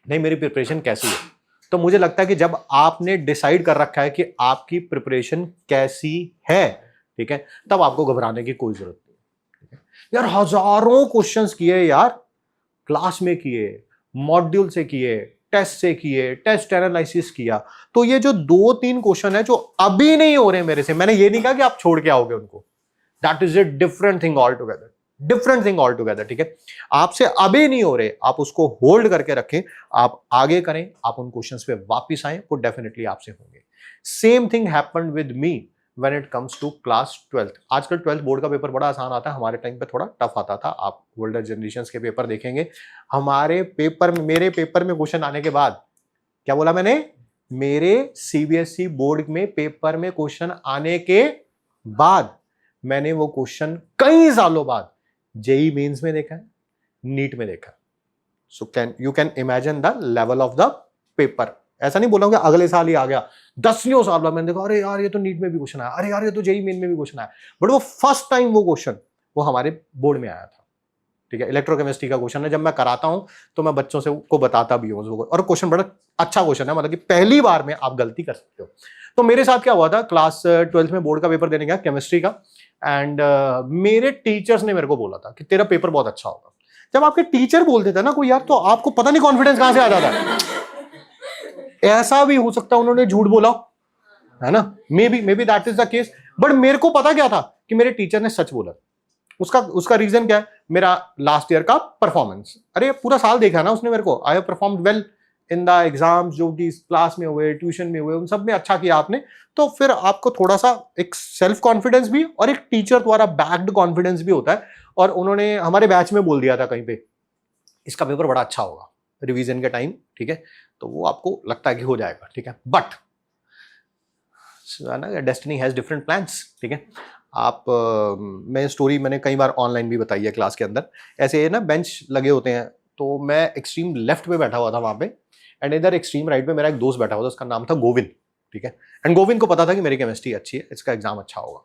नहीं मेरी प्रिपरेशन कैसी है। तो मुझे लगता है कि जब आपने डिसाइड कर रखा है कि आपकी प्रिपरेशन कैसी है, ठीक है, तब आपको घबराने की कोई जरूरत नहीं, ठीक है। यार हजारों क्वेश्चंस किए यार, क्लास में किए, मॉड्यूल से किए, टेस्ट से किए, टेस्ट एनालिसिस किया, तो ये जो 2-3 क्वेश्चन है जो अभी नहीं हो रहे मेरे से, मैंने ये नहीं कहा कि आप छोड़ के आओगे उनको, that is a different thing all together, different thing all together, ठीक है। आपसे अभी नहीं हो रहे, आप उसको होल्ड करके रखें, आप आगे करें, आप उन क्वेश्चंस पे वापस आए, वो डेफिनेटली आपसे होंगे। Same thing happened with me when it comes to class 12th। आजकल 12th बोर्ड का पेपर बड़ा आसान आता है, हमारे टाइम पे थोड़ा टफ आता था। आप ओल्डर जनरेशंस के पेपर देखेंगे, हमारे पेपर में, मेरे पेपर में क्वेश्चन आने के बाद, क्या बोला मैंने, मेरे सीबीएसई बोर्ड में पेपर में क्वेश्चन आने के बाद मैंने वो क्वेश्चन कई सालों बाद जेई मेंस में देखा है, नीट में देखा है। So you can imagine the level of the paper. ऐसा नहीं बोला कि अगले साल ही आ गया, 10 साल बाद मैंने देखा अरे यार ये तो नीट में भी क्वेश्चन आया, अरे यार ये तो जेई मेन में भी क्वेश्चन आया, बट वो फर्स्ट टाइम वो क्वेश्चन वो हमारे बोर्ड में आया था, ठीक है। इलेक्ट्रोकेमिस्ट्री का क्वेश्चन है, जब मैं कराता हूं तो मैं बच्चों से को बताता भी हूं, और क्वेश्चन बड़ा अच्छा क्वेश्चन है, मतलब कि पहली बार में आप गलती कर सकते हो। तो मेरे साथ क्या हुआ था, क्लास 12th में बोर्ड का पेपर देने गया केमिस्ट्री का, एंड मेरे टीचर्स ने मेरे को बोला था कि तेरा पेपर बहुत अच्छा होगा। जब आपके टीचर बोलते थे ना कोई यार, तो आपको पता नहीं कॉन्फिडेंस कहां से आ जाता है। ऐसा भी हो सकता है उन्होंने झूठ बोला, है ना, may be that is the case, but मेरे को पता क्या था कि मेरे टीचर ने सच बोला। उसका रीजन क्या है, मेरा लास्ट ईयर का परफॉर्मेंस। अरे पूरा साल देखा ना उसने मेरे को, I have performed well in the exams, जो कि क्लास में हुए, ट्यूशन में हुए, उन सब में अच्छा किया आपने, तो फिर आपको थोड़ा सा एक सेल्फ कॉन्फिडेंस भी और एक टीचर द्वारा बैक्ड कॉन्फिडेंस भी होता है। और उन्होंने हमारे बैच में बोल दिया था कहीं पे, इसका पेपर बड़ा अच्छा होगा रिवीजन के टाइम, ठीक है, तो वो आपको लगता है कि हो जाएगा, ठीक है। But destiny has different plans, ठीक है। आप मैं स्टोरी मैंने कई बार ऑनलाइन भी बताई है क्लास के अंदर। ऐसे ना बेंच लगे होते हैं, तो मैं एक्सट्रीम लेफ्ट पे बैठा हुआ था वहां पे, एंड इधर एक्सट्रीम राइट पे मेरा एक दोस्त बैठा हुआ था, उसका नाम था गोविंद, ठीक है। एंड गोविंद को पता था कि मेरी केमिस्ट्री अच्छी है, इसका एग्जाम अच्छा होगा।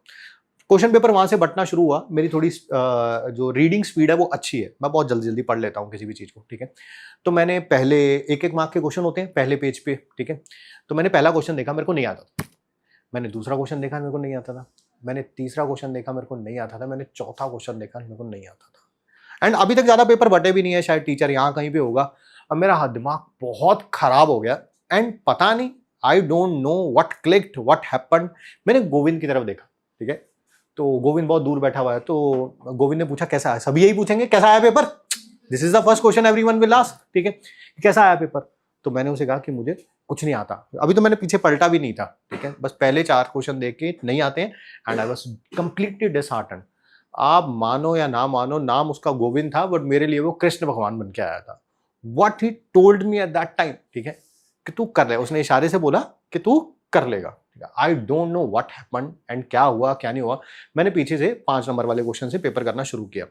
क्वेश्चन पेपर वहां से बंटना शुरू हुआ, मेरी थोड़ी जो रीडिंग स्पीड है वो अच्छी है, मैं बहुत जल्दी जल्दी पढ़ लेता हूँ किसी भी चीज़ को, ठीक है। तो मैंने पहले 1-1 मार्क के क्वेश्चन होते हैं पहले पेज पे, ठीक है। तो मैंने पहला क्वेश्चन देखा, मेरे को नहीं आता था। मैंने दूसरा क्वेश्चन देखा, मेरे को नहीं आता था। मैंने तीसरा क्वेश्चन देखा, मेरे को नहीं आता था। मैंने चौथा क्वेश्चन देखा, मेरे को नहीं आता था। एंड अभी तक ज़्यादा पेपर बटे भी नहीं है, शायद टीचर यहाँ कहीं पे होगा। अब मेरा दिमाग बहुत खराब हो गया, एंड पता नहीं, I don't know what clicked, what happened. मैंने गोविंद की तरफ देखा, ठीक है। तो गोविंद बहुत दूर बैठा हुआ है, तो गोविंद ने पूछा कैसा आया, सभी यही पूछेंगे कैसा आया paper, this is the first question everyone will ask, ठीक है, कैसा आया पेपर। तो मैंने उसे कहा कि मुझे कुछ नहीं आता, अभी तो मैंने पीछे पलटा भी नहीं था, ठीक है, बस पहले 4 क्वेश्चन देख के नहीं आते हैं, and I was completely disheartened. आप मानो या ना मानो, नाम उसका गोविंद था, बट मेरे लिए वो कृष्ण भगवान बन के आया था। What he told me at that time, ठीक है, कि तू कर ले, उसने इशारे से बोला कि तू कर लेगा। I don't know what happened and क्या हुआ क्या नहीं हुआ। मैंने पीछे से 5 नंबर वाले क्वेश्चन से पेपर करना शुरू किया।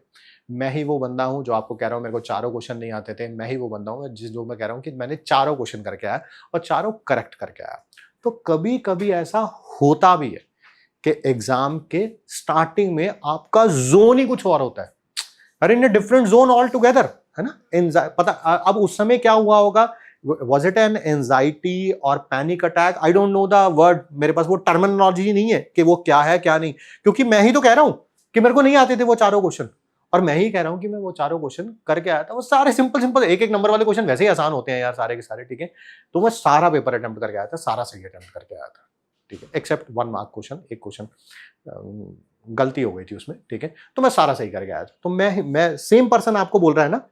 मैं ही वो बंदा हूं जो आपको कह रहा हूं मेरे को चारों क्वेश्चन नहीं आते थे। मैं ही वो बंदा हूं जो मैं कह रहा हूं कि मैंने चारों क्वेश्चन करके आया और चारों करेक्ट करके आया। तो कभी कभी ऐसा होता भी है कि एग्जाम के स्टार्टिंग में आपका जोन ही कुछ और होता है, अरे in different zone all together, है ना। पता अब उस समय क्या हुआ होगा, was it an anxiety और panic attack, I don't know the word, मेरे पास वो टर्मिनोलॉजी नहीं है कि वो क्या है क्या नहीं, क्योंकि मैं ही तो कह रहा हूं कि मेरे को नहीं आते थे वो चारों क्वेश्चन, और मैं ही कह रहा हूं कि मैं वो चारों क्वेश्चन करके आया था। वो सारे सिंपल 1-1 नंबर वाले क्वेश्चन वैसे ही आसान होते हैं यार, सारे के सारे, ठीक है। तो मैं सारा पेपर अटेम्प्ट करके आया था, सारा सही अटेम्प्ट करके आया था, ठीक है, एक्सेप्ट 1 मार्क क्वेश्चन, एक क्वेश्चन गलती हो गई थी उसमें, ठीक है। तो मैं सारा सही करके आया था। तो मैं सेम पर्सन आपको बोल रहा है ना,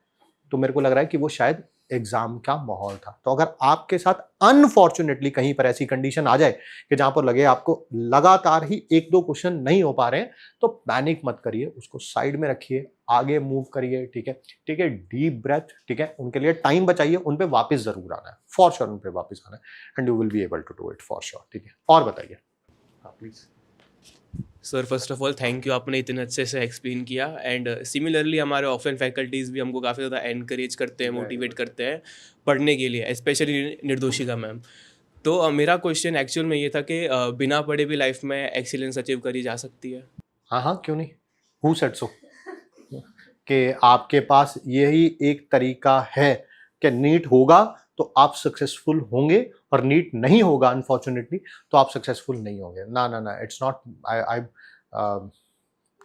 तो मेरे को लग रहा है कि वो शायद एग्जाम का माहौल था। तो अगर आपके साथ अनफॉर्चुनेटली कहीं पर ऐसी कंडीशन आ जाए कि जहां पर लगे आपको लगातार ही 1-2 क्वेश्चन नहीं हो पा रहे हैं, तो पैनिक मत करिए, उसको साइड में रखिए, आगे मूव करिए, ठीक है, ठीक है, डीप ब्रेथ, ठीक है, उनके लिए टाइम बचाइए, उन पे वापस जरूर आना है, फॉर श्योर उन पे वापस आना है, and you will be able to do it for sure, ठीक है। और बताइए, हाँ please. Sir first of all thank you, आपने इतने अच्छे से एक्सप्लेन किया। एंड सिमिलरली हमारे ऑफलाइन फैकल्टीज़ भी हमको काफ़ी ज़्यादा एनकरेज करते हैं, मोटिवेट करते हैं पढ़ने के लिए, स्पेशली निर्दोषिका मैम। तो मेरा क्वेश्चन एक्चुअल में ये था कि बिना पढ़े भी लाइफ में एक्सीलेंस अचीव करी जा सकती है। हाँ, क्यों नहीं, हु सेड सो, कि आपके पास यही एक तरीका है कि नीट होगा तो आप सक्सेसफुल होंगे, और नीट नहीं होगा अनफॉर्चुनेटली तो आप सक्सेसफुल नहीं होंगे। ना, इट्स नॉट, आई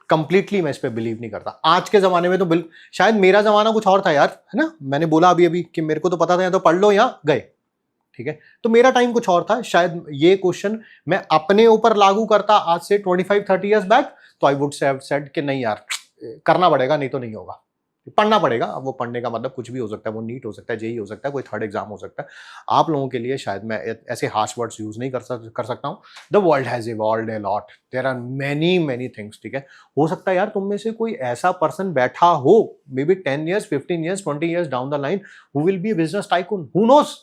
कंप्लीटली मैं इस पे बिलीव नहीं करता। आज के ज़माने में तो शायद मेरा ज़माना कुछ और था यार, है ना। मैंने बोला अभी अभी कि मेरे को तो पता था, या तो पढ़ लो या गए, ठीक है। तो मेरा टाइम कुछ और था। शायद ये क्वेश्चन मैं अपने ऊपर लागू करता आज से 25-30 ईयर्स बैक, तो आई वुड हैव सेड कि नहीं यार, करना पड़ेगा, नहीं तो नहीं होगा, पढ़ना पड़ेगा। अब वो पढ़ने का मतलब कुछ भी हो सकता है, वो नीट हो सकता है, जेई हो सकता है, कोई थर्ड एग्जाम हो सकता है। आप लोगों के लिए शायद मैं ऐसे हार्श वर्ड्स यूज नहीं कर सकता हूँ। The world has evolved a lot, there are many things, ठीक है। हो सकता है यार तुम में से कोई ऐसा पर्सन बैठा हो, may be 10 years, 15 years, 20 years down the line, who will be A business tycoon, who knows,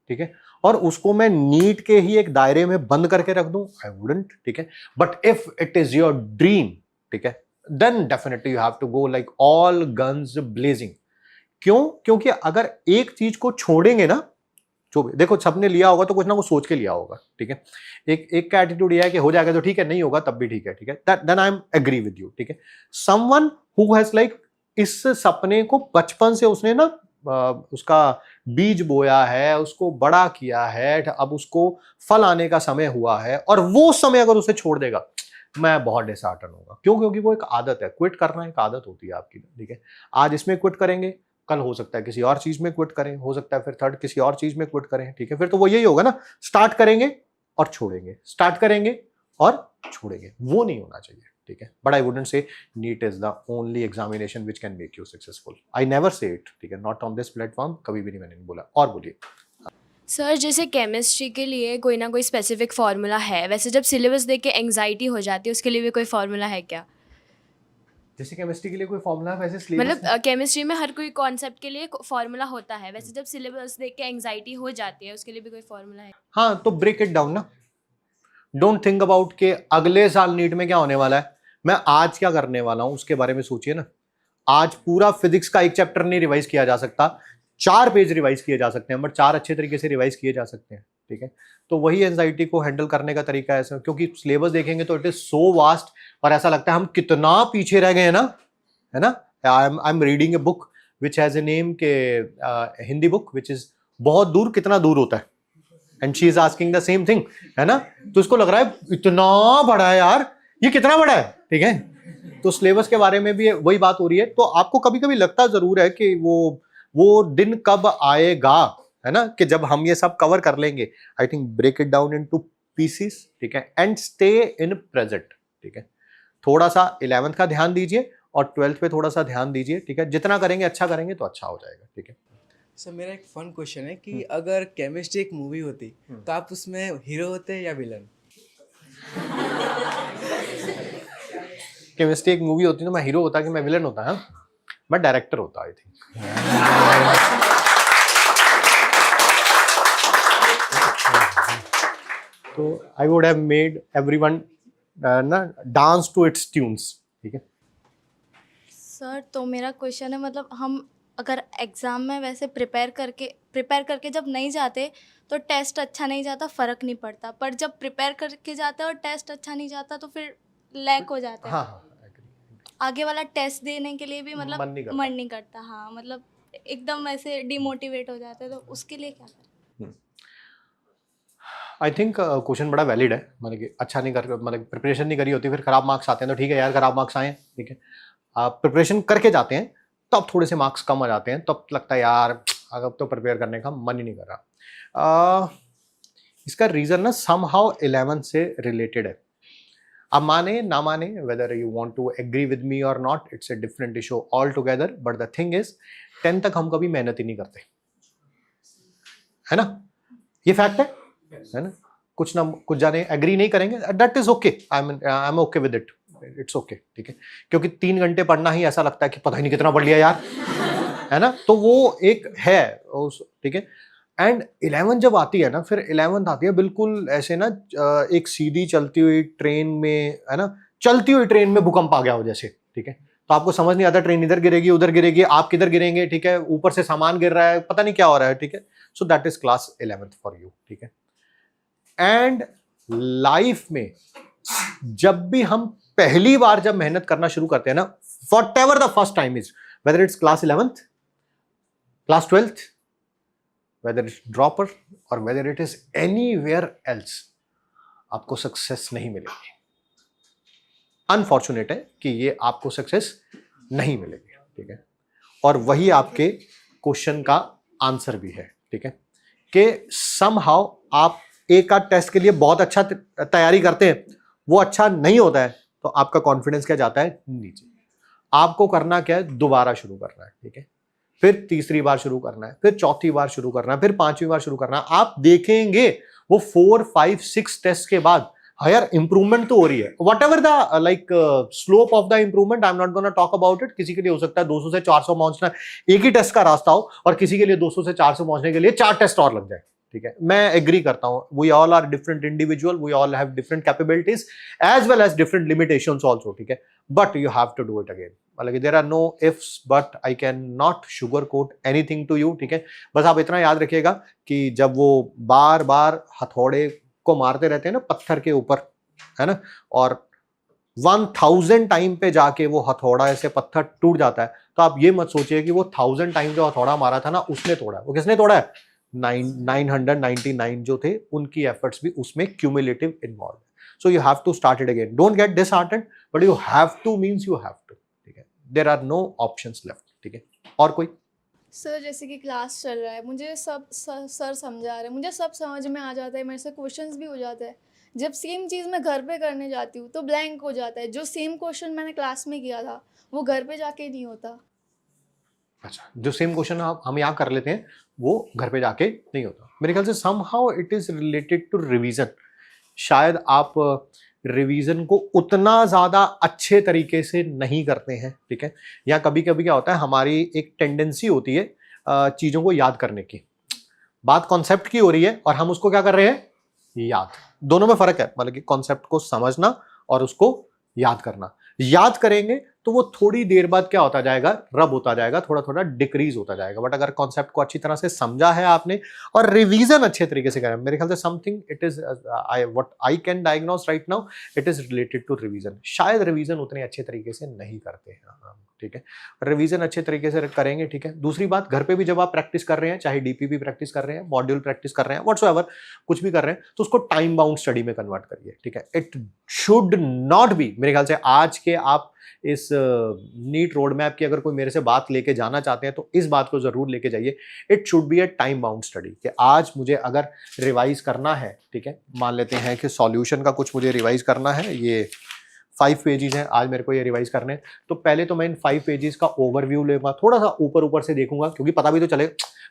ठीक है। और उसको मैं नीट के ही एक दायरे में बंद करके रख दूं, आई वुडंट, ठीक है। But if it is your dream, ठीक है, then definitely you have to go like all guns blazing। क्यों? क्योंकि अगर एक चीज को छोड़ेंगे ना, जो देखो सबने लिया होगा तो कुछ ना कुछ सोच के लिया होगा, ठीक है। एक का एटीट्यूड यह है कि हो जाएगा तो ठीक है, नहीं होगा तब भी ठीक है, ठीक है। Then I am agree with you, ठीक है। समवन हु हैज लाइक इस सपने को बचपन से उसने ना उसका बीज बोया है, उसको बड़ा किया है, अब उसको फल आने का समय हुआ है, और वो समय अगर उसे छोड़ देगा, मैं बहुत डिसहार्टन होगा। क्यों? क्योंकि वो एक आदत है, क्विट करना एक आदत होती है आपकी, ठीक है। आज इसमें क्विट करेंगे, कल हो सकता है किसी और चीज में क्विट करें, हो सकता है फिर थर्ड किसी और चीज में क्विट करें, ठीक है। फिर तो वो यही होगा ना, स्टार्ट करेंगे और छोड़ेंगे, स्टार्ट करेंगे और छोड़ेंगे, वो नहीं होना चाहिए, ठीक है। But I wouldn't say NEET is the only examination which can make you successful, I never say it, ठीक है, नॉट ऑन दिस प्लेटफॉर्म, कभी भी नहीं मैंने बोला। और बोलिए सर, जैसे केमिस्ट्री के लिए कोई ना कोई स्पेसिफिक फार्मूला है, वैसे जब सिलेबस देख के एंग्जाइटी हो जाती है उसके लिए भी कोई फार्मूला है क्या? जैसे केमिस्ट्री के लिए कोई फॉर्मूला है, वैसे सिलेबस मतलब केमिस्ट्री में हर कोई कॉन्सेप्ट के लिए फार्मूला होता है, वैसे जब सिलेबस देख के एंग्जाइटी हो जाती है उसके लिए भी कोई फार्मूला है? हाँ, तो ब्रेक इट डाउन ना। डोंट थिंक अबाउट के अगले साल नीट में क्या होने वाला है, मैं आज क्या करने वाला हूं उसके बारे में सोचिए ना। आज पूरा फिजिक्स का एक चैप्टर नहीं रिवाइज किया जा सकता, 4 पेज रिवाइज किए जा सकते हैं, बट 4 अच्छे तरीके से रिवाइज किए जा सकते हैं, ठीक है। तो वही एंजाइटी को हैंडल करने का तरीका है ऐसा, क्योंकि सिलेबस देखेंगे तो इट इज सो वास्ट, और ऐसा लगता है हम कितना पीछे रह गए हैं ना, है ना। I am reading a book which has a name के हिंदी बुक विच इज बहुत दूर कितना दूर होता है, and she is asking the same thing, है ना। तो इसको लग रहा है इतना बड़ा है यार, ये कितना बड़ा है, ठीक है। तो सिलेबस के बारे में भी वही बात हो रही है। तो आपको कभी कभी लगता जरूर है कि वो दिन कब आएगा, है ना, कि जब हम ये सब कवर कर लेंगे। I think break it down into pieces, ठीक है, एंड स्टे इन प्रेजेंट, ठीक है। थोड़ा सा 11th का ध्यान दीजिए और 12th पे थोड़ा सा ध्यान दीजिए, ठीक है। जितना करेंगे अच्छा करेंगे तो अच्छा हो जाएगा, ठीक है। सर मेरा एक फन क्वेश्चन है कि अगर केमिस्ट्री एक मूवी होती तो आप उसमें हीरो होते या विलन? केमिस्ट्री एक मूवी होती तो मैं हीरो होता कि मैं विलन होता है? मैं डायरेक्टर होता, आई थिंक। तो I would have made everyone ना डांस टू इट्स ट्यून्स, ठीक है। सर, तो मेरा क्वेश्चन है, मतलब हम अगर एग्ज़ाम में वैसे प्रिपेयर करके जब नहीं जाते तो टेस्ट अच्छा नहीं जाता, फ़र्क नहीं पड़ता, पर जब प्रिपेयर करके जाते हैं और टेस्ट अच्छा नहीं जाता तो फिर लैक हो जाता है। हाँ, आगे वाला टेस्ट देने के लिए भी मतलब मन नहीं करता। हाँ, मतलब एकदम ऐसे डिमोटिवेट हो जाते हैं, तो उसके लिए क्या करें? आई थिंक क्वेश्चन बड़ा वैलिड है। मतलब कि अच्छा नहीं कर, मतलब प्रिपरेशन नहीं करी होती, फिर खराब मार्क्स आते हैं तो ठीक है यार, खराब मार्क्स आए, ठीक है। आप प्रिपरेशन करके जाते हैं तब थोड़े से मार्क्स कम आ जाते हैं, तब लगता है यार अब तो प्रिपेयर करने का मन ही नहीं कर रहा। इसका रीज़न ना समहाउ 11th से रिलेटेड है। अब माने ना माने, whether you want to agree with me और not, it's a different issue all together, but the thing is 10 तक हम कभी मेहनत ही नहीं करते, है ना। ये फैक्ट है ना। कुछ ना कुछ जाने एग्री नहीं करेंगे, that is okay, I am okay with it, it's okay, ठीक है। क्योंकि 3 घंटे पढ़ना ही ऐसा लगता है कि पता ही नहीं कितना पढ़ लिया यार, है ना। तो वो एक है, ठीक है। एंड 11 जब आती है ना, फिर 11th आती है बिल्कुल ऐसे ना, एक सीधी चलती हुई ट्रेन में, है ना, चलती हुई ट्रेन में भूकंप आ गया हो जैसे, ठीक है। तो आपको समझ नहीं आता ट्रेन इधर गिरेगी उधर गिरेगी, आप किधर गिरेंगे, ठीक है, ऊपर से सामान गिर रहा है, पता नहीं क्या हो रहा है, ठीक है। So that is class 11th for you, ठीक है। एंड लाइफ में जब भी हम पहली बार जब मेहनत करना शुरू करते हैं ना, whatever the first time is, whether it's class 11th, class 12th, whether it's dropper or whether it is anywhere else, आपको सक्सेस नहीं मिलेगी। अनफॉर्चुनेट है कि ये आपको सक्सेस नहीं मिलेगी, ठीक है। और वही आपके क्वेश्चन का आंसर भी है, ठीक है, कि समहाउ आप एक आध टेस्ट के लिए बहुत अच्छा तैयारी करते हैं, वो अच्छा नहीं होता है तो आपका कॉन्फिडेंस क्या जाता है नीचे। आपको करना क्या है, दोबारा शुरू करना है, ठीक है, फिर तीसरी बार शुरू करना है, फिर चौथी बार शुरू करना है, फिर पांचवी बार शुरू करना है। आप देखेंगे वो 4, 5, 6 टेस्ट के बाद हायर इंप्रूवमेंट तो हो रही है। What ever the like slope of the improvement, I am not gonna talk about it. किसी के लिए हो सकता है 200 से 400 पहुंचना एक ही टेस्ट का रास्ता हो, और किसी के लिए 200 से 400 पहुंचने के लिए 4 टेस्ट और लग जाए, ठीक है। मैं एग्री करता हूं, we all are different individual, we all have different capabilities as well as different limitations also, ठीक है, but you have to do it again. मतलब there are no ifs but, I can not sugar coat anything to you, ठीक है। बस आप इतना याद रखिएगा कि जब वो बार बार हथौड़े को मारते रहते हैं ना पत्थर के ऊपर, है ना, और 1000 टाइम पे जाके वो हथौड़ा ऐसे पत्थर टूट जाता है, तो आप ये मत सोचिए कि वो 1000 टाइम जो हथौड़ा मारा था ना उसने तोड़ा है। वो किसने तोड़ा है? 999 जो थे उनकी एफर्ट्स भी उसमें क्यूमुलेटिव इन्वॉल्व है। So you have to start it again, don't get disheartened, but you have to means you have to, ठीक है। There are no options left, ठीक है। और कोई? सर जैसे कि क्लास चल रहा है, मुझे सब सर समझा रहे हैं, मुझे सब समझ में आ जाता है, मेरे से क्वेश्चंस भी हो जाते हैं। जब सेम चीज़ मैं घर पे करने जाती हूँ तो ब्लैंक हो जाता है। जो सेम क्वेश्चन मैंने क्लास में किया था वो घर पे जाके नहीं होता। अच्छा, जो सेम क्वेश्चन हम यहाँ कर लेते हैं वो घर पे जाके नहीं होता। मेरे ख्याल से somehow it is related to revision. शायद आप रिवीजन को उतना ज़्यादा अच्छे तरीके से नहीं करते हैं, ठीक है। या कभी कभी क्या होता है, हमारी एक टेंडेंसी होती है चीज़ों को याद करने की। बात कॉन्सेप्ट की हो रही है और हम उसको क्या कर रहे हैं, याद। दोनों में फर्क है, मतलब कि कॉन्सेप्ट को समझना और उसको याद करना। याद करेंगे तो वो थोड़ी देर बाद क्या होता जाएगा, रब होता जाएगा, थोड़ा थोड़ा डिक्रीज होता जाएगा। बट अगर कॉन्सेप्ट को अच्छी तरह से समझा है आपने और रिवीजन अच्छे तरीके से करें, मेरे ख्याल से something it is what I can diagnose right now, it is related to revision. शायद रिवीजन उतने अच्छे तरीके से नहीं करते हैं, ठीक है। रिवीजन अच्छे तरीके से करेंगे, ठीक है। दूसरी बात, घर पे भी जब आप प्रैक्टिस कर रहे हैं, चाहे डीपीपी प्रैक्टिस कर रहे हैं, मॉड्यूल प्रैक्टिस कर रहे हैं, व्हाटसोएवर कुछ भी कर रहे हैं, तो उसको टाइम बाउंड स्टडी में कन्वर्ट करिए, ठीक है। इट शुड नॉट बी, मेरे ख्याल से आज के आप इस नीट रोड मैप की अगर कोई मेरे से बात लेके जाना चाहते हैं तो इस बात को जरूर लेके जाइए, it should be a time bound study. कि आज मुझे अगर रिवाइज करना है, ठीक है, मान लेते हैं कि सॉल्यूशन का कुछ मुझे रिवाइज करना है, ये 5 पेजेस हैं, आज मेरे को ये रिवाइज करने हैं, तो पहले तो मैं इन 5 पेजेस का ओवरव्यू लूंगा, थोड़ा सा ऊपर से देखूंगा, क्योंकि पता भी तो चले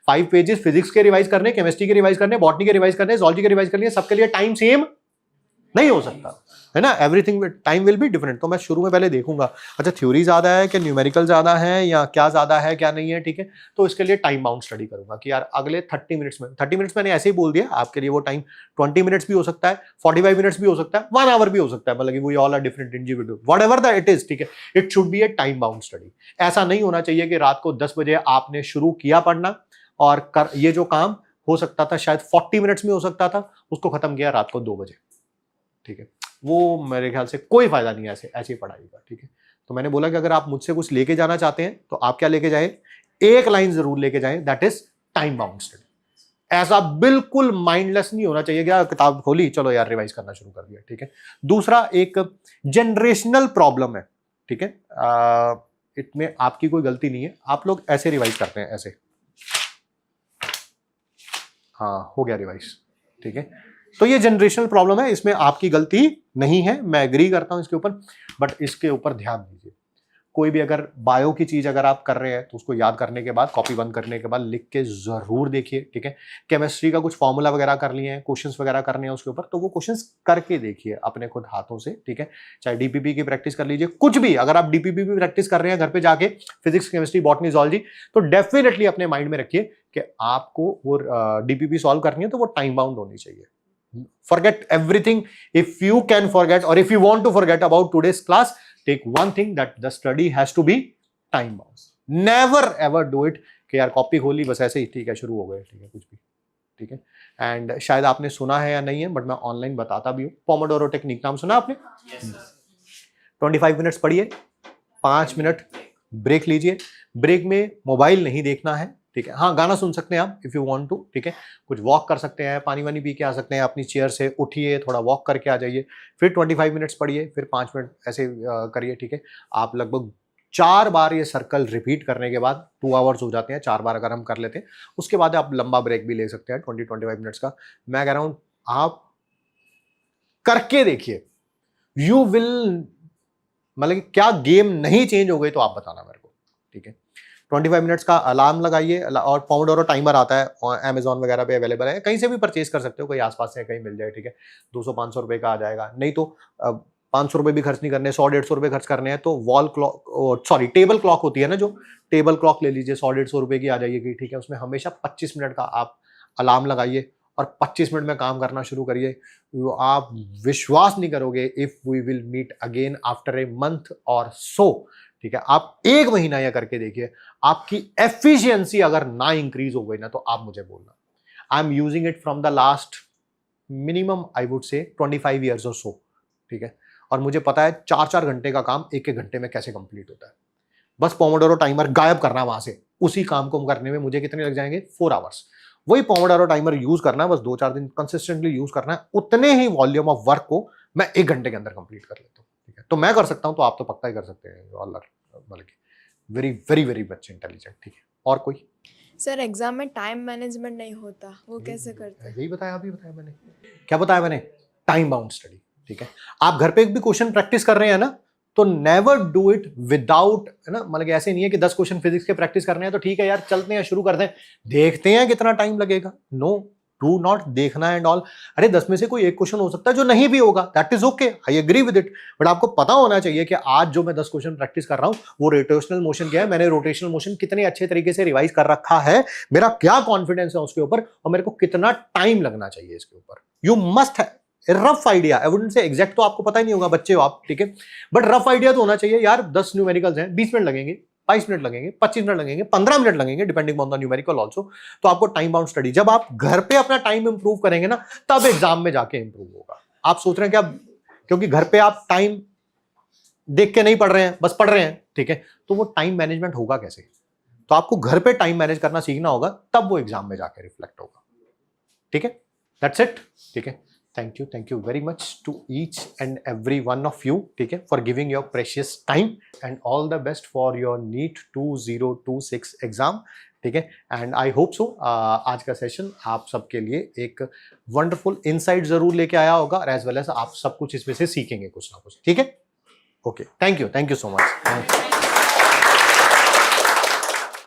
5 पेजेस फिजिक्स के रिवाइज करने, केमिस्ट्री के रिवाइज करने, बॉटनी के रिवाइज करने, ज़ूलॉजी के रिवाइज करने, सबके लिए टाइम सेम नहीं हो सकता, है ना। Everything time will be different. तो मैं शुरू में पहले देखूंगा, अच्छा थ्योरी ज्यादा है कि न्यूमेरिकल ज्यादा है, या क्या ज्यादा है क्या नहीं है, ठीक है। तो इसके लिए टाइम बाउंड स्टडी करूंगा कि यार अगले 30 मिनट्स में, 30 मिनट्स मैंने ऐसे ही बोल दिया, आपके लिए वो टाइम 20 मिनट्स भी हो सकता है, 45 मिनट्स भी हो सकता है, 1 आवर भी हो सकता है, मतलब we all are different individual, whatever the it is, ठीक है। It should be a time bound study. ऐसा नहीं होना चाहिए कि रात को 10 बजे आपने शुरू किया पढ़ना और ये जो काम हो सकता था शायद 40 मिनट्स में हो सकता था, उसको खत्म किया रात को 2 बजे, ठीक है। वो मेरे ख्याल से कोई फायदा नहीं है ऐसी पढ़ाई का, ठीक है। तो मैंने बोला कि अगर आप मुझसे कुछ लेके जाना चाहते हैं तो आप क्या लेके जाएं, एक लाइन जरूर लेके जाएं, that is time bound study. ऐसा बिल्कुल माइंडलेस नहीं होना चाहिए कि यार किताब खोली चलो यार रिवाइज करना शुरू कर दिया, ठीक है। दूसरा एक जनरेशनल प्रॉब्लम है, ठीक है। इसमें आपकी कोई गलती नहीं है, आप लोग ऐसे रिवाइज करते हैं, ऐसे, हाँ हो गया रिवाइज, ठीक है। तो ये जनरेशनल प्रॉब्लम है, इसमें आपकी गलती नहीं है, मैं एग्री करता हूं इसके ऊपर, बट इसके ऊपर ध्यान दीजिए। कोई भी अगर बायो की चीज अगर आप कर रहे हैं तो उसको याद करने के बाद, कॉपी बंद करने के बाद लिख के जरूर देखिए, ठीक है। केमिस्ट्री का कुछ फॉर्मूला वगैरह कर लिए हैं, क्वेश्चंस वगैरह करने हैं उसके ऊपर, तो वो क्वेश्चंस करके देखिए अपने खुद हाथों से, ठीक है। चाहे डीपीपी की प्रैक्टिस कर लीजिए, कुछ भी, अगर आप डीपीपी भी प्रैक्टिस कर रहे हैं घर पे जाके, फिजिक्स केमिस्ट्री बॉटनी ज़ूलॉजी, तो डेफिनेटली अपने माइंड में रखिए कि आपको वो डीपीपी सॉल्व करनी है तो वो टाइम बाउंड होनी चाहिए। Forget everything. If you can forget, or if you want to forget about today's class, take one thing, that the study has to be time bound. Never ever do it कि यार copy खोली बस ऐसे ही, ठीक है, शुरू हो गए, ठीक है, कुछ भी, ठीक है। एंड शायद आपने सुना है या नहीं है, बट मैं ऑनलाइन बताता भी हूँ। पोमोडोरो टेक्निक नाम सुना आपने? 25 मिनट्स पढ़िए, 5 मिनट ब्रेक लीजिए। ब्रेक में मोबाइल नहीं देखना है, ठीक है। हाँ, गाना सुन सकते हैं आप इफ़ यू वांट टू, ठीक है। कुछ वॉक कर सकते हैं, पानी वानी पी के आ सकते हैं, अपनी चेयर से उठिए, थोड़ा वॉक करके आ जाइए, फिर 25 मिनट्स पढ़िए, फिर 5 मिनट ऐसे करिए, ठीक है। आप लगभग 4 बार ये सर्कल रिपीट करने के बाद 2 आवर्स हो जाते हैं। 4 बार अगर हम कर लेते हैं, उसके बाद आप लंबा ब्रेक भी ले सकते हैं 20-25 मिनट्स का। मैं कह रहा हूँ आप करके देखिए, यू विल, मतलब क्या गेम नहीं चेंज हो गई तो आप बताना मेरे को, ठीक है। 25 मिनट्स का अलार्म लगाइए, और पोमोडोरो टाइमर आता है, अमेजॉन वगैरह पे अवेलेबल है, कहीं से भी परचेज कर सकते हो, कोई आसपास से कहीं मिल जाए, ठीक है। 200-500 रुपए का आ जाएगा। नहीं तो 500 रुपए भी खर्च नहीं करने, 100-150 रुपए खर्च करने हैं तो wall clock, sorry table clock होती है ना, जो टेबल क्लॉक ले लीजिए, 100-150 रुपए की आ जाएगी, ठीक है। उसमें हमेशा 25 मिनट का आप अलार्म लगाइए और 25 मिनट में काम करना शुरू करिए। आप विश्वास नहीं करोगे, if we will meet again after a month और सो, ठीक है। आप 1 महीना यह करके देखिए, आपकी एफिशिएंसी अगर ना इंक्रीज हो गई ना, तो आप मुझे बोलना। I am using it from the last minimum I would से 25 ईयर्स और सो, ठीक है। और मुझे पता है 4-4 घंटे का काम 1-1 घंटे में कैसे कंप्लीट होता है। बस पोमोडोरो टाइमर गायब करना वहां से, उसी काम को करने में मुझे कितने लग जाएंगे, 4 आवर्स। वही पोमोडोरो टाइमर यूज करना है, बस 2-4 दिन कंसिस्टेंटली यूज करना है, उतने ही वॉल्यूम ऑफ वर्क को मैं 1 घंटे के अंदर कंप्लीट कर लेता हूँ, ठीक है। तो मैं कर सकता हूँ, तो आप तो पक्का ही कर सकते हैं। बल्कि very very very much intelligent, ठीक है। और कोई? सर एग्जाम में टाइम मैनेजमेंट नहीं होता, वो कैसे करते हैं? यही बताया, अभी बताया मैंने। क्या बताया मैंने? टाइम बाउंड स्टडी, ठीक है। आप घर पे एक भी क्वेश्चन प्रैक्टिस कर रहे हैं ना, तो नेवर डू इट विदाउट, है ना, मतलब ऐसे नहीं है कि 10 क्वेश्चन फिजिक्स के प्रैक्टिस करने हैं तो ठीक है यार चलते हैं, शुरू करते हैं, देखते हैं कितना टाइम लगेगा। नो, डू नॉट देखना एंड ऑल। अरे 10 में से कोई एक क्वेश्चन हो सकता है जो नहीं भी होगा, that is okay, I agree with it. But आपको पता होना चाहिए कि आज जो मैं 10 क्वेश्चन प्रैक्टिस कर रहा हूं, वो रोटेशनल मोशन क्या है, मैंने रोटेशनल मोशन कितने अच्छे तरीके से रिवाइज कर रखा है, मेरा क्या कॉन्फिडेंस है उसके ऊपर, और मेरे को कितना टाइम लगना चाहिए इसके ऊपर। You must rough idea, I wouldn't से एग्जैक्ट, तो आपको पता ही नहीं होगा, बच्चे हो आप, ठीक है। बट रफ आइडिया तो होना चाहिए यार। 10 न्यूमेरिकल्स हैं, 20 मिनट लगेंगे, 22 मिनट लगेंगे, 25 मिनट लगेंगे, 15 मिनट लगेंगे, depending on the numerical also. तो आपको टाइम बाउंड स्टडी, जब आप घर पे अपना टाइम इंप्रूव करेंगे ना, तब एग्जाम में जाके इंप्रूव होगा। आप सोच रहे हैं क्या, क्योंकि घर पे आप टाइम देख के नहीं पढ़ रहे हैं, बस पढ़ रहे हैं, ठीक है, तो वो टाइम मैनेजमेंट होगा कैसे? तो आपको घर पे टाइम मैनेज करना सीखना होगा, तब वो एग्जाम में जाके रिफ्लेक्ट होगा, ठीक है। दैट्स इट, ठीक है। Thank you very much to each and every one of you, ठीक है, for giving your precious time, and all the best for your NEET 2026 exam, ठीक है। एंड आई होप सो आज का सेशन आप सबके लिए एक वंडरफुल इनसाइट जरूर लेके आया होगा, और एज वेल एज आप सब कुछ इसमें से सीखेंगे कुछ ना कुछ, ठीक है। Okay, thank you so much.